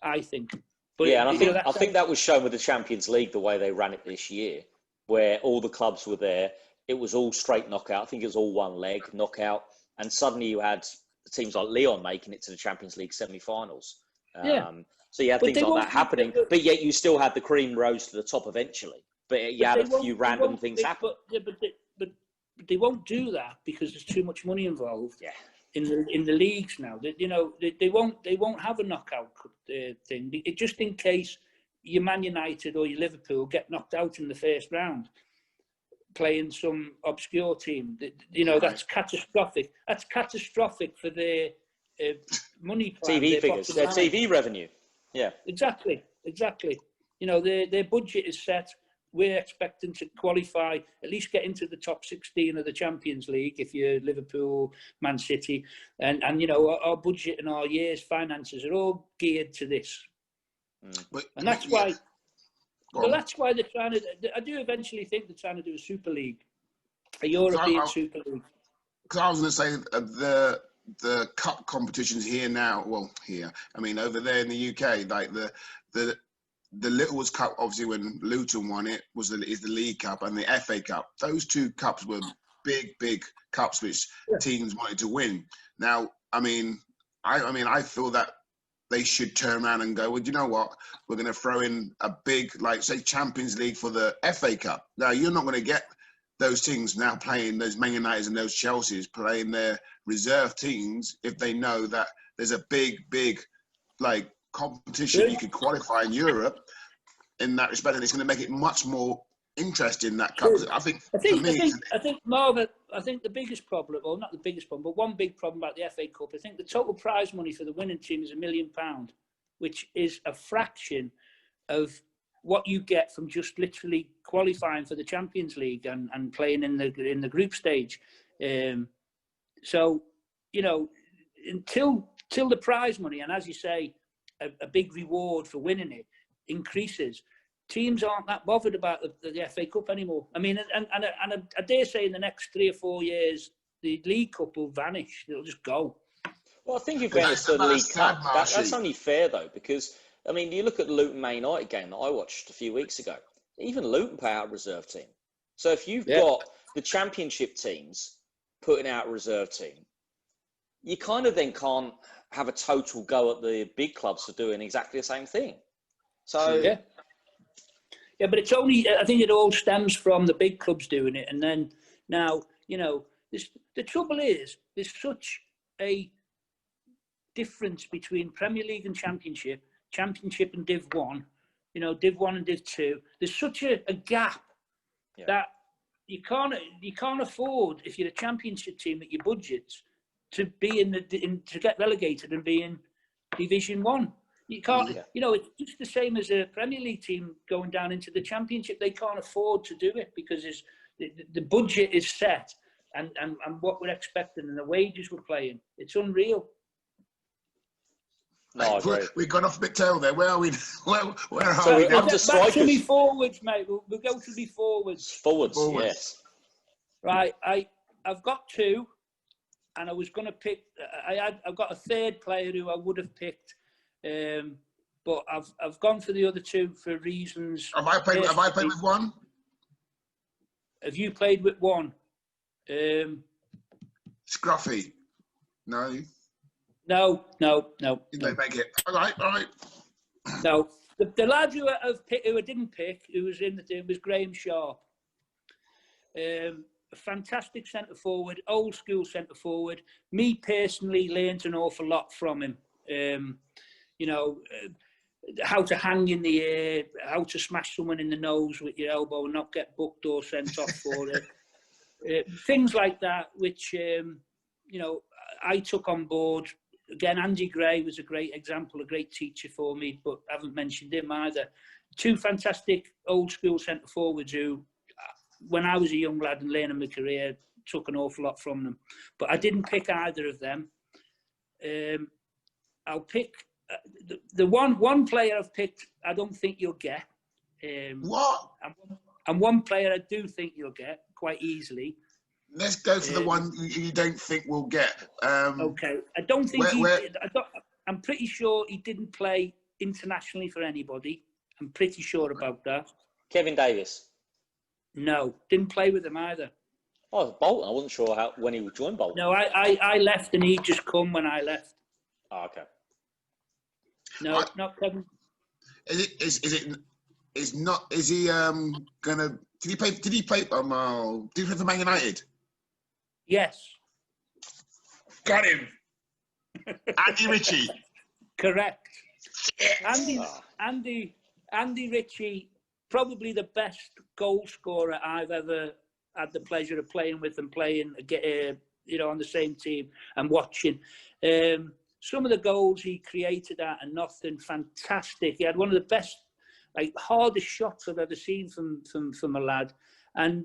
I think. But yeah, and I think that was shown with the Champions League, the way they ran it this year, where all the clubs were there. It was all straight knockout. I think it was all one leg knockout, and suddenly you had teams like Lyon making it to the Champions League semi-finals. So you had things like that happening, but yet you still had the cream rose to the top eventually. But you had a few random things happen. But they won't do that because there's too much money involved. Yeah. In the leagues now, they won't have a knockout thing. Just in case your Man United or your Liverpool get knocked out in the first round, playing some obscure team. That's catastrophic. That's catastrophic for their money plan, TV figures, their TV revenue. Yeah, exactly. Their budget is set. We're expecting to qualify, at least get into the top 16 of the Champions League if you're Liverpool, Man City, and our budget and our year's finances are all geared to this. And that's why. Well, that's why they're trying to. I do eventually think they're trying to do a Super League, a European Super League. Because I was going to say the cup competitions here now. Well, here, I mean, over there in the UK, like the Little's Cup, obviously when Luton won it, is the League Cup, and the FA Cup. Those 2 cups were big cups which teams wanted to win. Now, I feel that they should turn around and go, well, you know what? We're going to throw in a big, like, say, Champions League for the FA Cup. Now, you're not going to get those teams now playing, those Man Uniteds and those Chelseas playing their reserve teams if they know that there's a big, like, competition you could qualify in Europe in that respect, and it's going to make it much more interesting, that cup. I think Marv, I think the biggest problem, or not the biggest problem, but one big problem about the FA Cup, I think the total prize money for the winning team is £1 million, which is a fraction of what you get from just literally qualifying for the Champions League and playing in the group stage. So, until the prize money, and as you say, a big reward for winning it increases, teams aren't that bothered about the FA Cup anymore. I mean, and I dare say in the next 3 or 4 years, the League Cup will vanish. It'll just go. Well, I think if it's the League Cup, that's only fair though, because I mean, you look at the Luton Man United game that I watched a few weeks ago. Even Luton pay out a reserve team. So if you've got the Championship teams putting out a reserve team, you kind of then can't have a total go at the big clubs for doing exactly the same thing. So yeah, but it's only, I think it all stems from the big clubs doing it, and then now the trouble is there's such a difference between Premier League and Championship and Div 1, Div 1 and Div 2. There's such a gap that you can't afford, if you're a Championship team at your budgets, to be to get relegated and be in Division 1. You can't, it's just the same as a Premier League team going down into the Championship. They can't afford to do it because the budget is set and what we're expecting and the wages we're playing. It's unreal. No, I agree. We've gone off a bit tail there. Where are we? Where are So we? we're up to strikers. Back to me forwards, mate. We'll go to me forwards. Forwards, yes. Right, I've got two, and I was going to pick. I've got a third player who I would have picked, but I've gone for the other two for reasons. Have I played with one? Have you played with one? Scruffy. No. No. You don't make it. All right. No. The lad who I didn't pick, who was in the team, was Graham Sharp. A fantastic centre forward, old school centre forward. Me personally learnt an awful lot from him. How to hang in the air, how to smash someone in the nose with your elbow and not get booked or sent off for it. Things like that, which I took on board. Again, Andy Gray was a great example, a great teacher for me, but I haven't mentioned him either. Two fantastic old school centre forwards who, when I was a young lad and learning my career, took an awful lot from them. But I didn't pick either of them. I'll pick the one player I've picked. I don't think you'll get. What? And one player I do think you'll get quite easily. Let's go for the one you don't think we'll get. Okay, I don't think I'm pretty sure he didn't play internationally for anybody. I'm pretty sure about that. Kevin Davis. No, didn't play with him either. Oh, Bolton. I wasn't sure when he joined Bolton. No, I left and he just come when I left. Oh, okay. No, not Kevin. Is he gonna? Did he play for Man United? Yes. Got him. Andy Ritchie. Correct. Andy Ritchie, probably the best goal scorer I've ever had the pleasure of playing with and playing, on the same team and watching. Some of the goals he created out of nothing, fantastic. He had one of the best, hardest shots I've ever seen from a lad. And,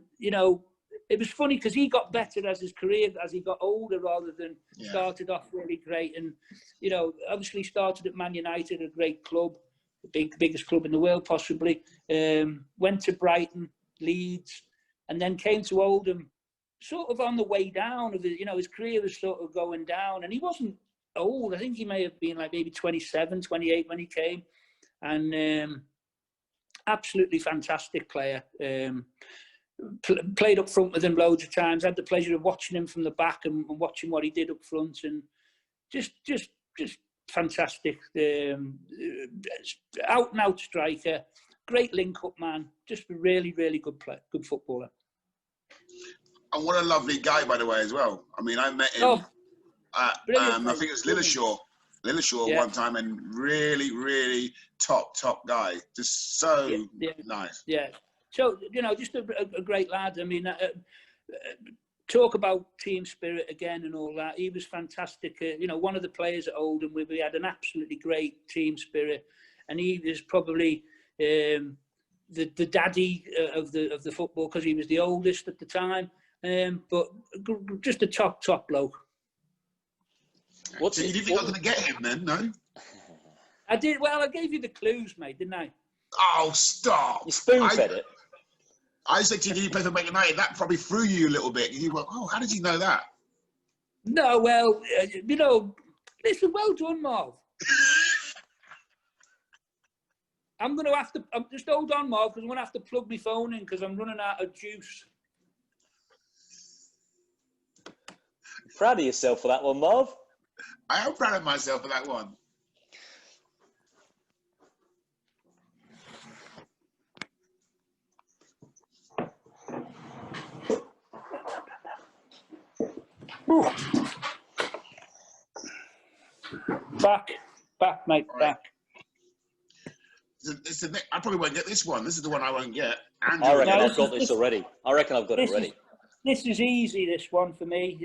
it was funny because he got better as his career, as he got older, rather than started off really great. And, obviously started at Man United, a great club, the biggest club in the world, possibly. Went to Brighton, Leeds, and then came to Oldham, sort of on the way down of his career was sort of going down. And he wasn't old. I think he may have been maybe 27, 28 when he came. And absolutely fantastic player. Played up front with him loads of times. Had the pleasure of watching him from the back and watching what he did up front, and just fantastic. Out and out striker, great link-up man. Just a really, really good player, good footballer. And what a lovely guy, by the way, as well. I mean, I met him. I think it was Lilleshall one time, and really, really top guy. Just so nice. Yeah. So, just a great lad. I mean, talk about team spirit again and all that. He was fantastic. One of the players at Oldham, we had an absolutely great team spirit. And he was probably the daddy of the football because he was the oldest at the time. But just a top bloke. So you think I was going to get him then, no? I did. Well, I gave you the clues, mate, didn't I? Oh, stop. You spoon-fed it. I said to you, did you play for Man United? That probably threw you a little bit. You went, oh, how did you know that? No, well, listen, well done, Marv. I'm going to have to, just hold on, Marv, because I'm going to have to plug my phone in because I'm running out of juice. Proud of yourself for that one, Marv. I am proud of myself for that one. Back, mate, right. back. I probably won't get this one. This is the one I won't get. I reckon I've got this already. I reckon I've got it already. This is easy, this one for me.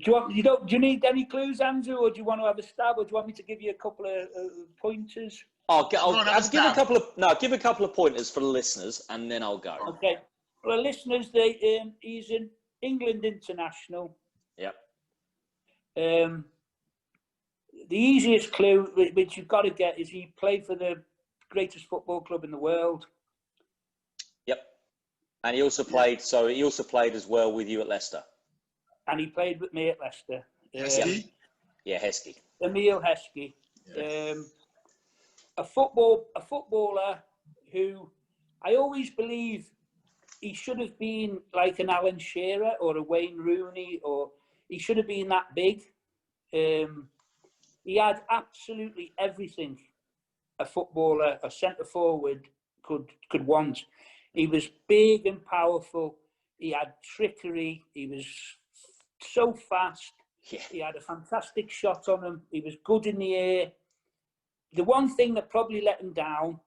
Do you need any clues, Andrew, or do you want to have a stab, or do you want me to give you a couple of pointers? I'll give a couple of give a couple of pointers for the listeners, and then I'll go. Okay. For the listeners, he's an England international. Yep. The easiest clue, which you've got to get, is he played for the greatest football club in the world. Yep. And he also played. So he also played as well with you at Leicester. And he played with me at Leicester. Heskey? Yeah, Heskey. Emil Heskey. Yeah. A footballer who I always believe he should have been like an Alan Shearer or a Wayne Rooney, or he should have been that big. He had absolutely everything a footballer, a centre forward could want. He was big and powerful. He had trickery. He was so fast. Yeah. He had a fantastic shot on him. He was good in the air. The one thing that probably let him down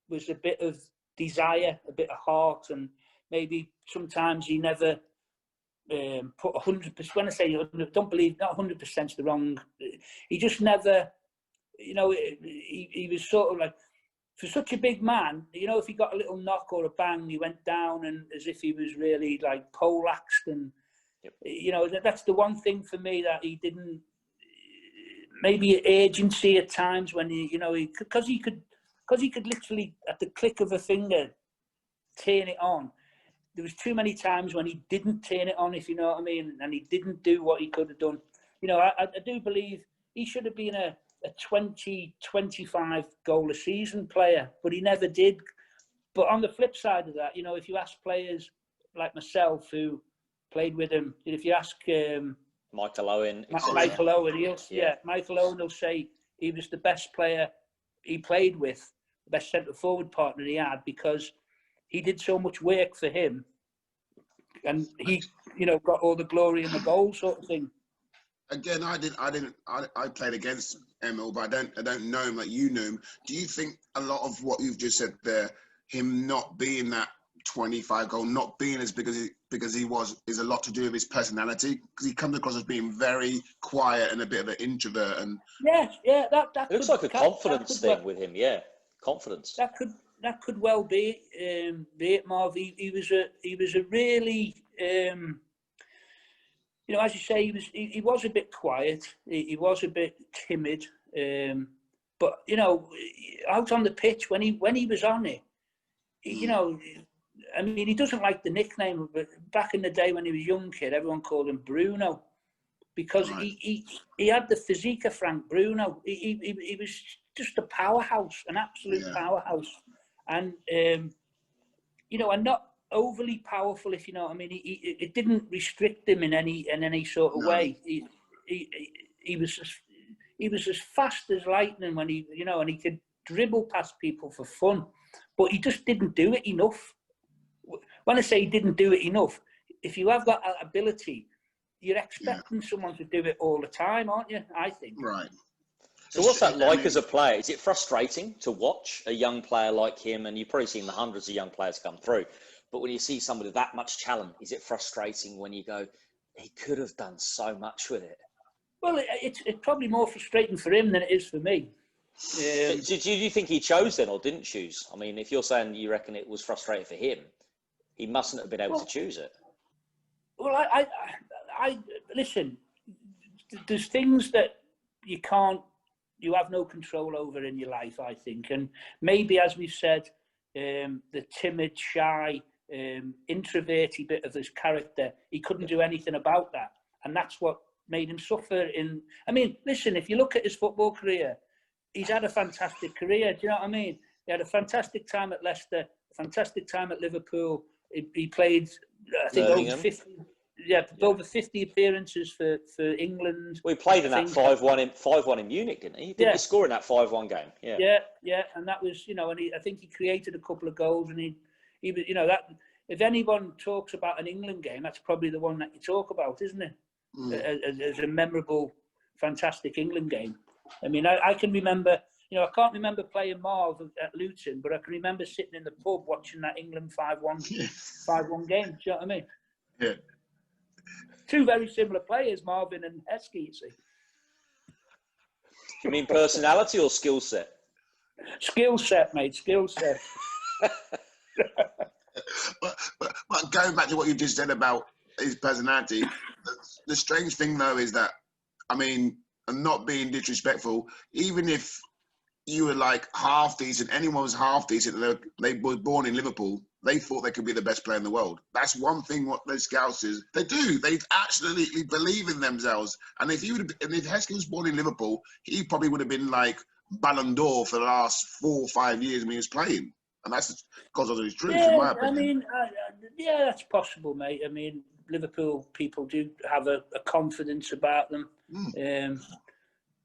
was a bit of desire, a bit of heart, and maybe sometimes he never put 100%. When I say don't believe, not 100% is the wrong. He just never, he was sort of like, for such a big man, if he got a little knock or a bang, he went down and as if he was really like poleaxed, and that's the one thing for me that he didn't. Maybe agency at times when because he could literally at the click of a finger turn it on. There was too many times when he didn't turn it on, if you know what I mean, and he didn't do what he could have done. I do believe he should have been a 20, 25 goal a season player, but he never did. But on the flip side of that, if you ask players like myself who played with him, if you ask Michael Owen. Michael Owen, Michael Owen will say he was the best player he played with, the best centre forward partner he had, because he did so much work for him, and he, got all the glory and the goal sort of thing. Again, I played against Emil, but I don't know him like you knew him. Do you think a lot of what you've just said there, him not being that 25 goal, not being as big as he was, is a lot to do with his personality? Because he comes across as being very quiet and a bit of an introvert. And that it looks like a confidence thing with him. Yeah, confidence. That could well be it, Marv. He was a really as you say, he was a bit quiet. He was a bit timid. But out on the pitch when he was on it, I mean, he doesn't like the nickname, but back in the day when he was a young kid, everyone called him Bruno, because he had the physique of Frank Bruno. He was just a powerhouse, an absolute powerhouse, and and not overly powerful, if you know what I mean. It didn't restrict him in any sort of way. He was as fast as lightning when and he could dribble past people for fun, but he just didn't do it enough. When I say he didn't do it enough, if you have that ability, you're expecting someone to do it all the time, aren't you? I think. Right. So what's that like as a player? Is it frustrating to watch a young player like him? And you've probably seen the hundreds of young players come through. But when you see somebody with that much talent, is it frustrating when you go, he could have done so much with it? Well, it's probably more frustrating for him than it is for me. Do you think he chose then or didn't choose? I mean, if you're saying you reckon it was frustrating for him, he mustn't have been able to choose it. Well, I listen, there's things that you have no control over in your life, I think. And maybe, as we've said, the timid, shy, introverted bit of his character, he couldn't do anything about that. And that's what made him suffer. I mean, listen, if you look at his football career, he's had a fantastic career. Do you know what I mean? He had a fantastic time at Leicester, a fantastic time at Liverpool. He played, I think, over 50 appearances for England. We played in that 5-1 in Munich, didn't he? Didn't he score in that 5-1 game? Yeah, and that was, and I think he created a couple of goals, and he was, that if anyone talks about an England game, that's probably the one that you talk about, isn't it? As a memorable, fantastic England game. I mean, I can remember. I can't remember playing Marv at Luton, but I can remember sitting in the pub watching that England 5-1 game. Do you know what I mean? Yeah. Two very similar players, Marvin and Heskey, you see. You mean personality or skill set? Skill set, mate, skill set. But going back to what you just said about his personality, the strange thing though is that, I mean, and not being disrespectful, even if you were like half decent, anyone was half decent, and they were born in Liverpool, they thought they could be the best player in the world. That's one thing what those scouts is. They do. They absolutely believe in themselves. And if Heskey was born in Liverpool, he probably would have been like Ballon d'Or for the last 4 or 5 years when he was playing. And that's because of his truth, in my opinion. I mean, yeah, that's possible, mate. I mean, Liverpool people do have a confidence about them.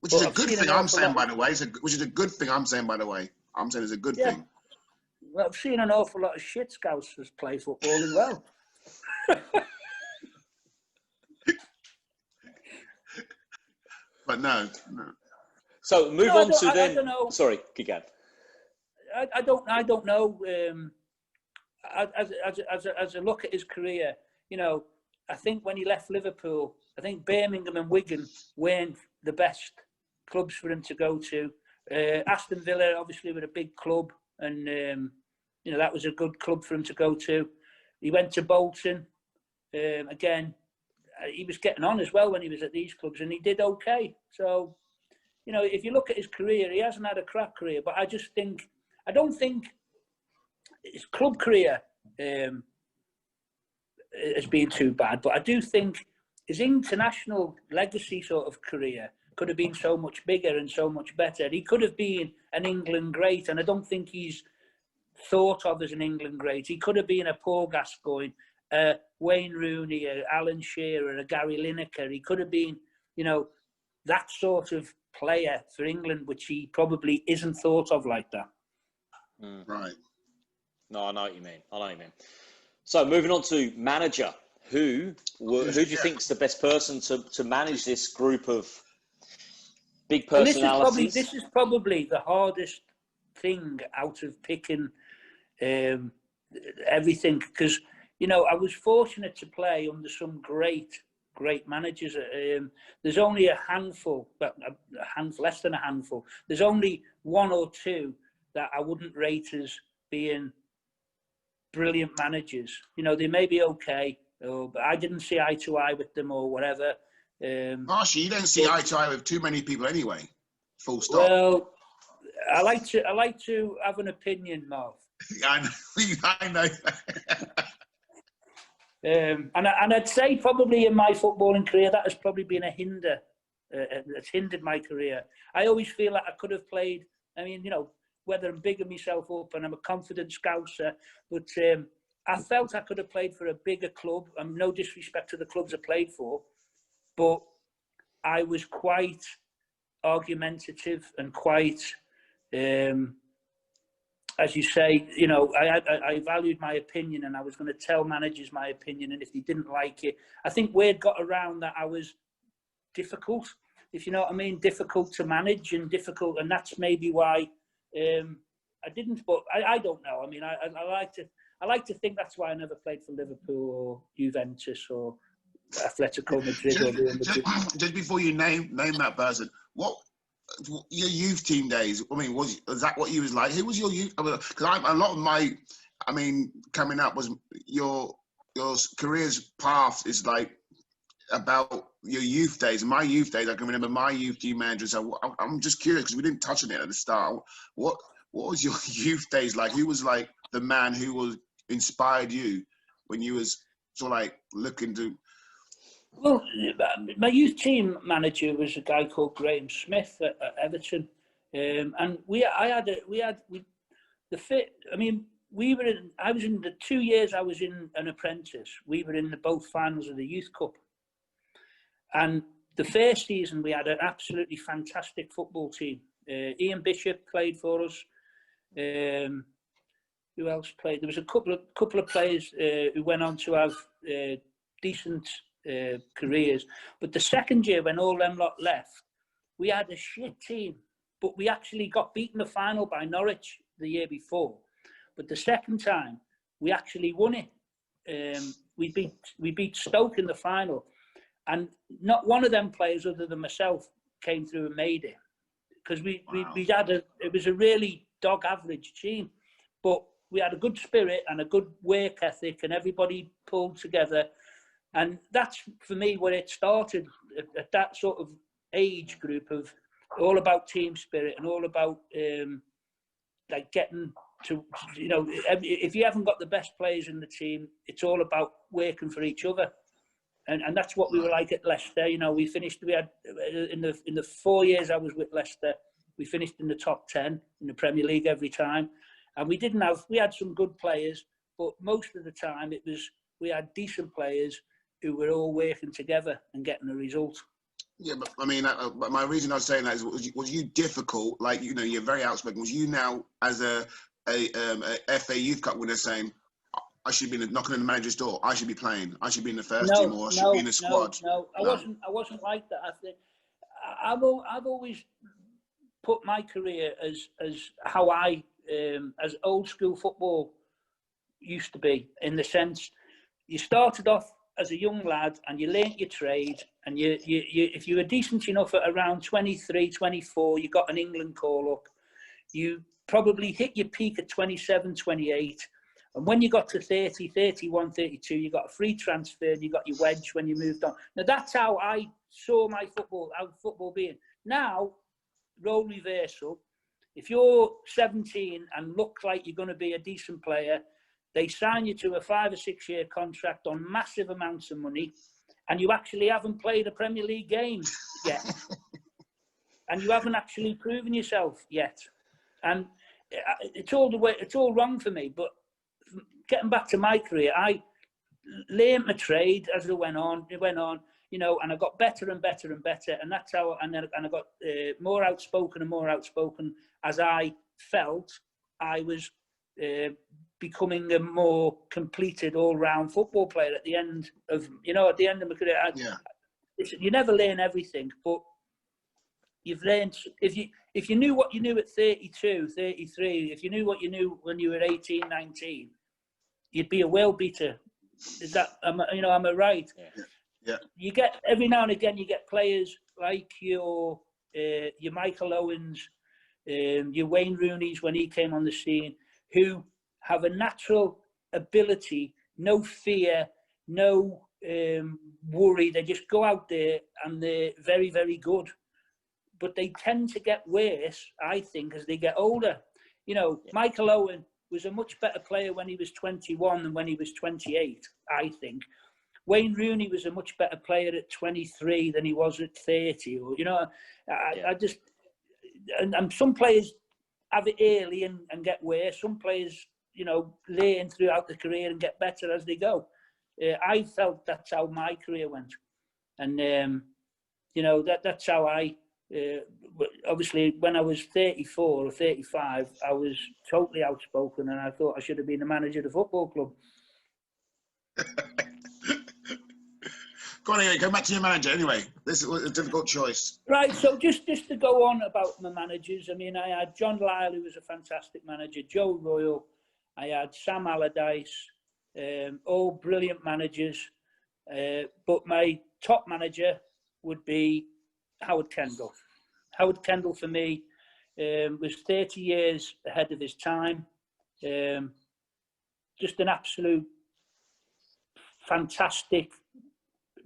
Which is a good thing, I'm saying, by the way. Which is a good thing, I'm saying, by the way. I'm saying it's a good thing. Well, I've seen an awful lot of shit scouts play football as well. But no. So move on to then. I don't know. Sorry, Gigan. I don't know. As I look at his career, you know, I think when he left Liverpool, I think Birmingham and Wigan weren't the best clubs for him to go to. Aston Villa obviously were a big club, and you know, that was a good club for him to go to. He went to Bolton. Again, he was getting on as well when he was at these clubs, and he did okay. So, you know, if you look at his career, he hasn't had a crap career, but I don't think his club career has been too bad, but I do think his international legacy sort of career could have been so much bigger and so much better. He could have been an England great, and I don't think he's thought of as an England great. He could have been a Paul Gascoigne, a Wayne Rooney, a Alan Shearer, a Gary Lineker. He could have been, you know, that sort of player for England, which he probably isn't thought of like that. Right. No, I know what you mean. So moving on to manager. Who do you think is the best person to manage this group of big personalities? This is probably the hardest thing out of picking everything, because, you know, I was fortunate to play under some great managers. There's only a handful, less than a handful. There's only one or two that I wouldn't rate as being brilliant managers. You know, they may be okay, but I didn't see eye to eye with them or whatever. Actually, you don't see eye to eye with too many people anyway. Full stop. Well, I like to have an opinion, Marv. I know. And I'd say probably in my footballing career that has probably been a hinder. It's hindered my career. I always feel like I could have played. I mean, you know, whether I'm bigging myself up and I'm a confident scouser, but I felt I could have played for a bigger club. No disrespect to the clubs I played for, but I was quite argumentative and quite, as you say, you know, I valued my opinion, and I was going to tell managers my opinion, and if they didn't like it, I think word got around that I was difficult, if you know what I mean, difficult to manage and difficult, and that's maybe why I didn't. But I don't know. I mean, I like to think that's why I never played for Liverpool or Juventus or Atletico Madrid or Real Madrid. Just before you name that person, what your youth team days? I mean, was that what you was like? Who was your youth? Because a lot of my, I mean, coming up was your career's path is like about your youth days. My youth days, I can remember my youth team manager. So I'm just curious because we didn't touch on it at the start. What was your youth days like? Who was like the man who inspired you when you was sort of like looking to? Well, my youth team manager was a guy called Graham Smith at Everton, and I was in the 2 years I was in an apprentice. We were in both finals of the Youth Cup, and the first season we had an absolutely fantastic football team. Ian Bishop played for us. Who else played? There was a couple of players who went on to have decent careers. But the second year, when all them lot left, we had a shit team. But we actually got beaten the final by Norwich the year before. But the second time, we actually won it. we beat Stoke in the final, and not one of them players other than myself came through and made it, because we had it was a really dog average team, but we had a good spirit and a good work ethic, and everybody pulled together, and that's for me where it started at that sort of age group of all about team spirit and all about like getting to, you know, if you haven't got the best players in the team, it's all about working for each other. And that's what we were like at Leicester. You know, we had in the 4 years I was with Leicester, we finished in the top 10 in the Premier League every time. And we had some good players, but most of the time we had decent players who were all working together and getting a result. Yeah, but I mean, but my reason I was saying that is, was you difficult? Like, you know, you're very outspoken. Was you now, as a FA Youth Cup winner, saying, I should be knocking on the manager's door, I should be playing, I should be in the first team, or I should be in the squad? No, I wasn't like that. I think I've always put my career as how I as old school football used to be, in the sense you started off as a young lad and you learnt your trade, and you if you were decent enough at around 23, 24, you got an England call up. You probably hit your peak at 27, 28. And when you got to 30, 31, 32, you got a free transfer and you got your wedge when you moved on. Now, that's how I saw my football being. Now, role reversal. If you're 17 and look like you're going to be a decent player, they sign you to a 5 or 6 year contract on massive amounts of money, and you actually haven't played a Premier League game yet. And you haven't actually proven yourself yet. And it's all wrong for me. But getting back to my career, I learned my trade as it went on. It went on, you know, and I got better and better and better. And that's how, and I got more outspoken and more outspoken as I felt I was becoming a more completed all-round football player at the end of, at the end of my career. You never learn everything, but you've learned, if you knew what you knew at 32, 33, if you knew what you knew when you were 18, 19, you'd be a world beater. Is that, am I right? Yeah. You get, every now and again, you get players like your Michael Owens, your Wayne Rooney's when he came on the scene, who have a natural ability, no fear, no worry. They just go out there and they're very, very good. But they tend to get worse, I think, as they get older. Michael Owen was a much better player when he was 21 than when he was 28, I think. Wayne Rooney was a much better player at 23 than he was at 30. Or, I just... And some players have it early and get worse. Some players, learn throughout the career and get better as they go. I felt that's how my career went. And, that's how I... obviously, when I was 34 or 35, I was totally outspoken, and I thought I should have been the manager of the football club. Go on, anyway. Go back to your manager. Anyway, this is a difficult choice. Right. So just to go on about my managers, I mean, I had John Lyle, who was a fantastic manager, Joe Royal, I had Sam Allardyce, all brilliant managers. But my top manager would be Howard Kendall. Howard Kendall, for me, was 30 years ahead of his time. Just an absolute fantastic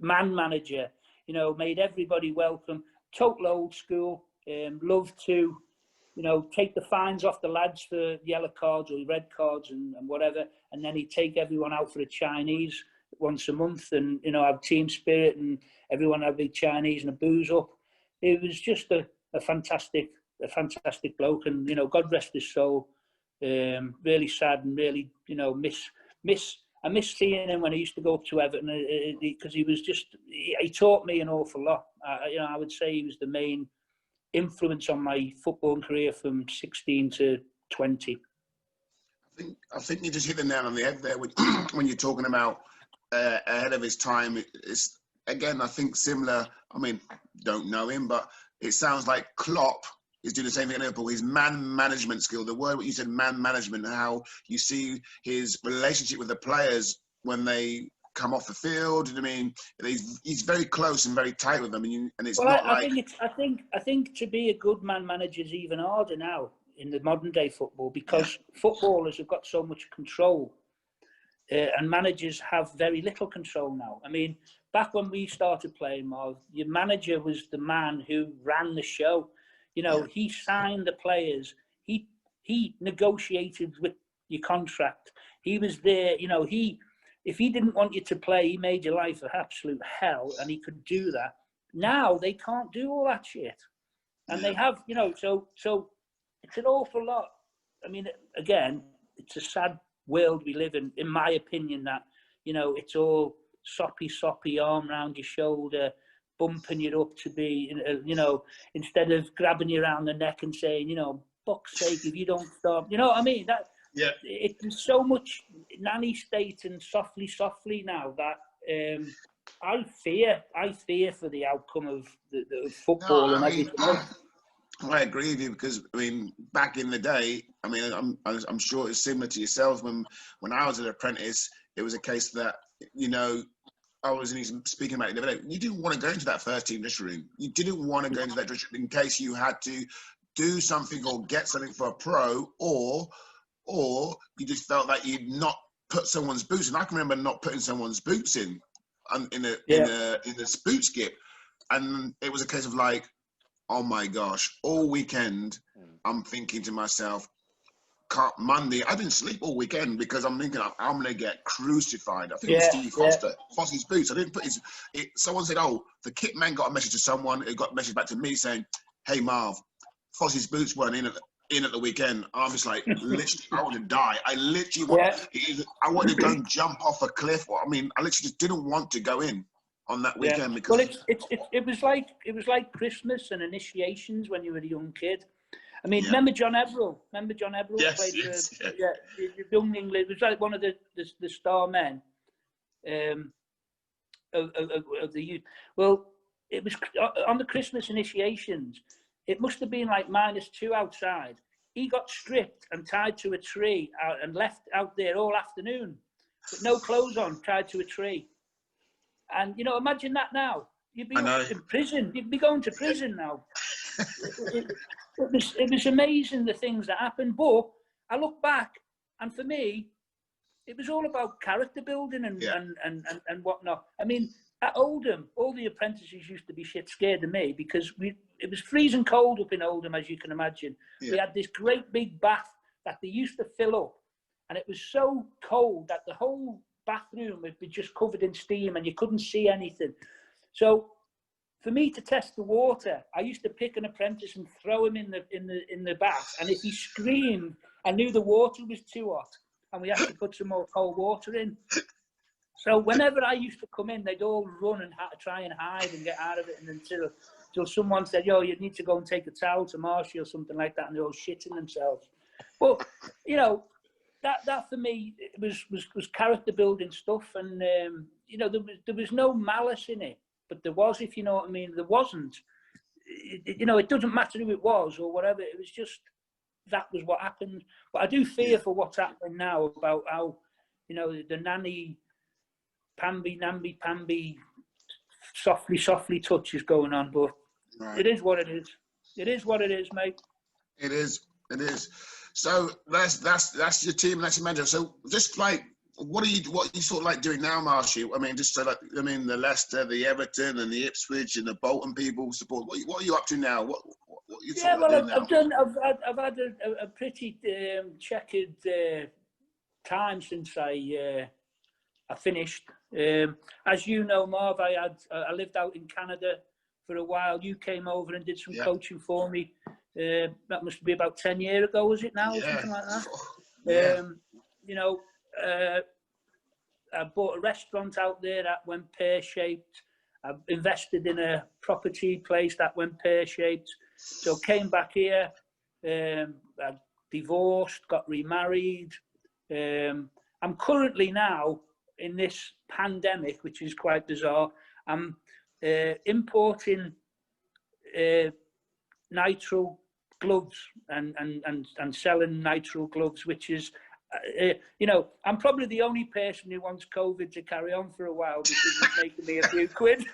manager, made everybody welcome, total old school, loved to, take the fines off the lads for yellow cards or red cards and whatever, and then he'd take everyone out for a Chinese once a month and, have team spirit and everyone had a big Chinese and a booze up. It was just a fantastic bloke, and, God rest his soul. Really sad and really, I miss seeing him when I used to go up to Everton, because he taught me an awful lot. I would say he was the main influence on my football career from 16 to 20. I think you just hit the nail on the head there when you're talking about ahead of his time. It's, again, I think similar. I mean, don't know him, but it sounds like Klopp is doing the same thing at Liverpool. His man management skill, the word what you said, man management, how you see his relationship with the players when they come off the field. I mean, he's very close and very tight with them, and it's well, not I think to be a good man manager is even harder now in the modern day football, because footballers have got so much control, and managers have very little control now. I mean, back when we started playing, Marv, your manager was the man who ran the show. You know, he signed the players. He negotiated with your contract. He was there. You know, if he didn't want you to play, he made your life an absolute hell, and he could do that. Now they can't do all that shit, and they have. You know, so it's an awful lot. I mean, again, it's a sad world we live in my opinion, that, you know, it's all soppy, arm round your shoulder, bumping you up to be, you know, instead of grabbing you around the neck and saying, you know, fuck's sake, if you don't stop, you know what I mean? That it's so much nanny state and softly now that I fear for the outcome of the football and everything else. I agree with you, because I mean, back in the day, I mean, I'm sure it's similar to yourself. When I was an apprentice, it was a case that, you know, I was speaking about it the other day. You didn't want to go into that first team dressing room. You didn't want to go into that dressing room in case you had to do something or get something for a pro, or you just felt that you'd not put someone's boots in. I can remember not putting someone's boots in the boot skip, and it was a case of like, oh my gosh, all weekend I'm thinking to myself, Monday, I didn't sleep all weekend because I'm thinking I'm going to get crucified. I think it was Steve Foster, Fossey's boots. I didn't put someone said, oh, the kit man got a message to someone. It got a message back to me saying, hey, Marv, Fossey's boots weren't in at the weekend. I'm just like, literally, I want to die. I literally I wanted to go and jump off a cliff. I mean, I literally just didn't want to go in on that weekend because. Well, it was like Christmas and initiations when you were a young kid. I mean, remember John Everell? Yes, played for young England. It was like one of the star men of the youth. Well, it was on the Christmas initiations. It must have been like -2 outside. He got stripped and tied to a tree and left out there all afternoon, with no clothes on, tied to a tree. And, you know, imagine that now. You'd be in prison. You'd be going to prison now. It was amazing, the things that happened. But I look back, and for me, it was all about character building and whatnot. I mean, at Oldham, all the apprentices used to be shit scared of me because it was freezing cold up in Oldham, as you can imagine. We had this great big bath that they used to fill up, and it was so cold that the whole bathroom would be just covered in steam and you couldn't see anything. So for me to test the water, I used to pick an apprentice and throw him in the bath, and if he screamed, I knew the water was too hot and we had to put some more cold water in. So whenever I used to come in, they'd all run and try and hide and get out of it, and until someone said, yo, you need to go and take a towel to Marshy or something like that, and they're all shitting themselves. But, you know, that for me was character building stuff, and you know, there was no malice in it, but there was, if you know what I mean. There wasn't. You know, it doesn't matter who it was or whatever. It was just that was what happened. But I do fear for what's happening now about how, you know, the nanny, namby-pamby, softly touch is going on. But it is what it is. It is what it is, mate. It is. So that's your team, that's your manager. So just like, what are you sort of like doing now, Marshy? I mean, just so like, I mean, the Leicester, the Everton, and the Ipswich and the Bolton people support. What are you up to now? What are you sort of doing now? I've had a pretty checkered time since I finished. As you know, Marv, I lived out in Canada for a while. You came over and did some coaching for me. That must be about 10 years ago, was it now, or something like that? You know, I bought a restaurant out there that went pear-shaped. I invested in a property place that went pear-shaped. So came back here, I divorced, got remarried. I'm currently now in this pandemic, which is quite bizarre. I'm importing nitrile gloves and selling nitrile gloves, which is you know, I'm probably the only person who wants COVID to carry on for a while because it's making me a few quid.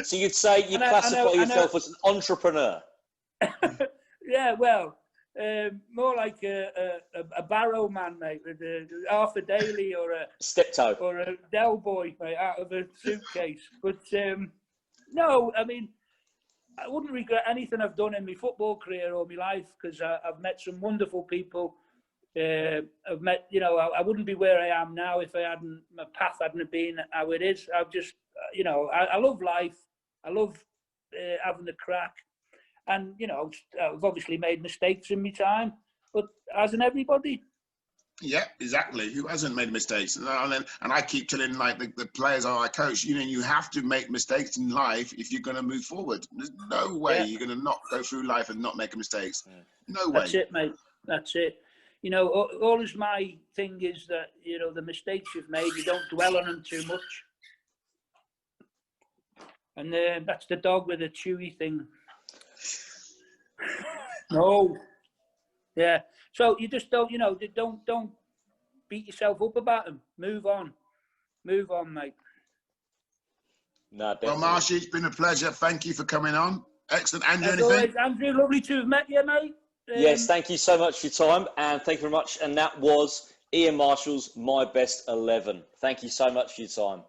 So you'd say you classify yourself as an entrepreneur? Yeah, well, more like a barrow man, mate, with half a daily or a steptoe or a Del Boy, mate, out of a suitcase. But no, I mean, I wouldn't regret anything I've done in my football career or my life because I've met some wonderful people. I've met, you know, I wouldn't be where I am now if my path hadn't been how it is. I've just, you know, I love life. I love having the crack. And, you know, I've obviously made mistakes in my time, but hasn't everybody? Yeah, exactly. Who hasn't made mistakes? And I keep telling like the players I coach, you know, you have to make mistakes in life if you're going to move forward. There's no way you're going to not go through life and not make mistakes. No way. That's it, mate. That's it. You know, always my thing is that, you know, the mistakes you've made, you don't dwell on them too much. And that's the dog with the chewy thing. No. Yeah. So you just don't, you know, don't beat yourself up about them. Move on. Move on, mate. No, well, Marshy, it's been a pleasure. Thank you for coming on. Excellent. Andrew, As anything? always, Andrew, lovely to have met you, mate. Yes, thank you so much for your time, and thank you very much. And that was Ian Marshall's My Best 11. Thank you so much for your time.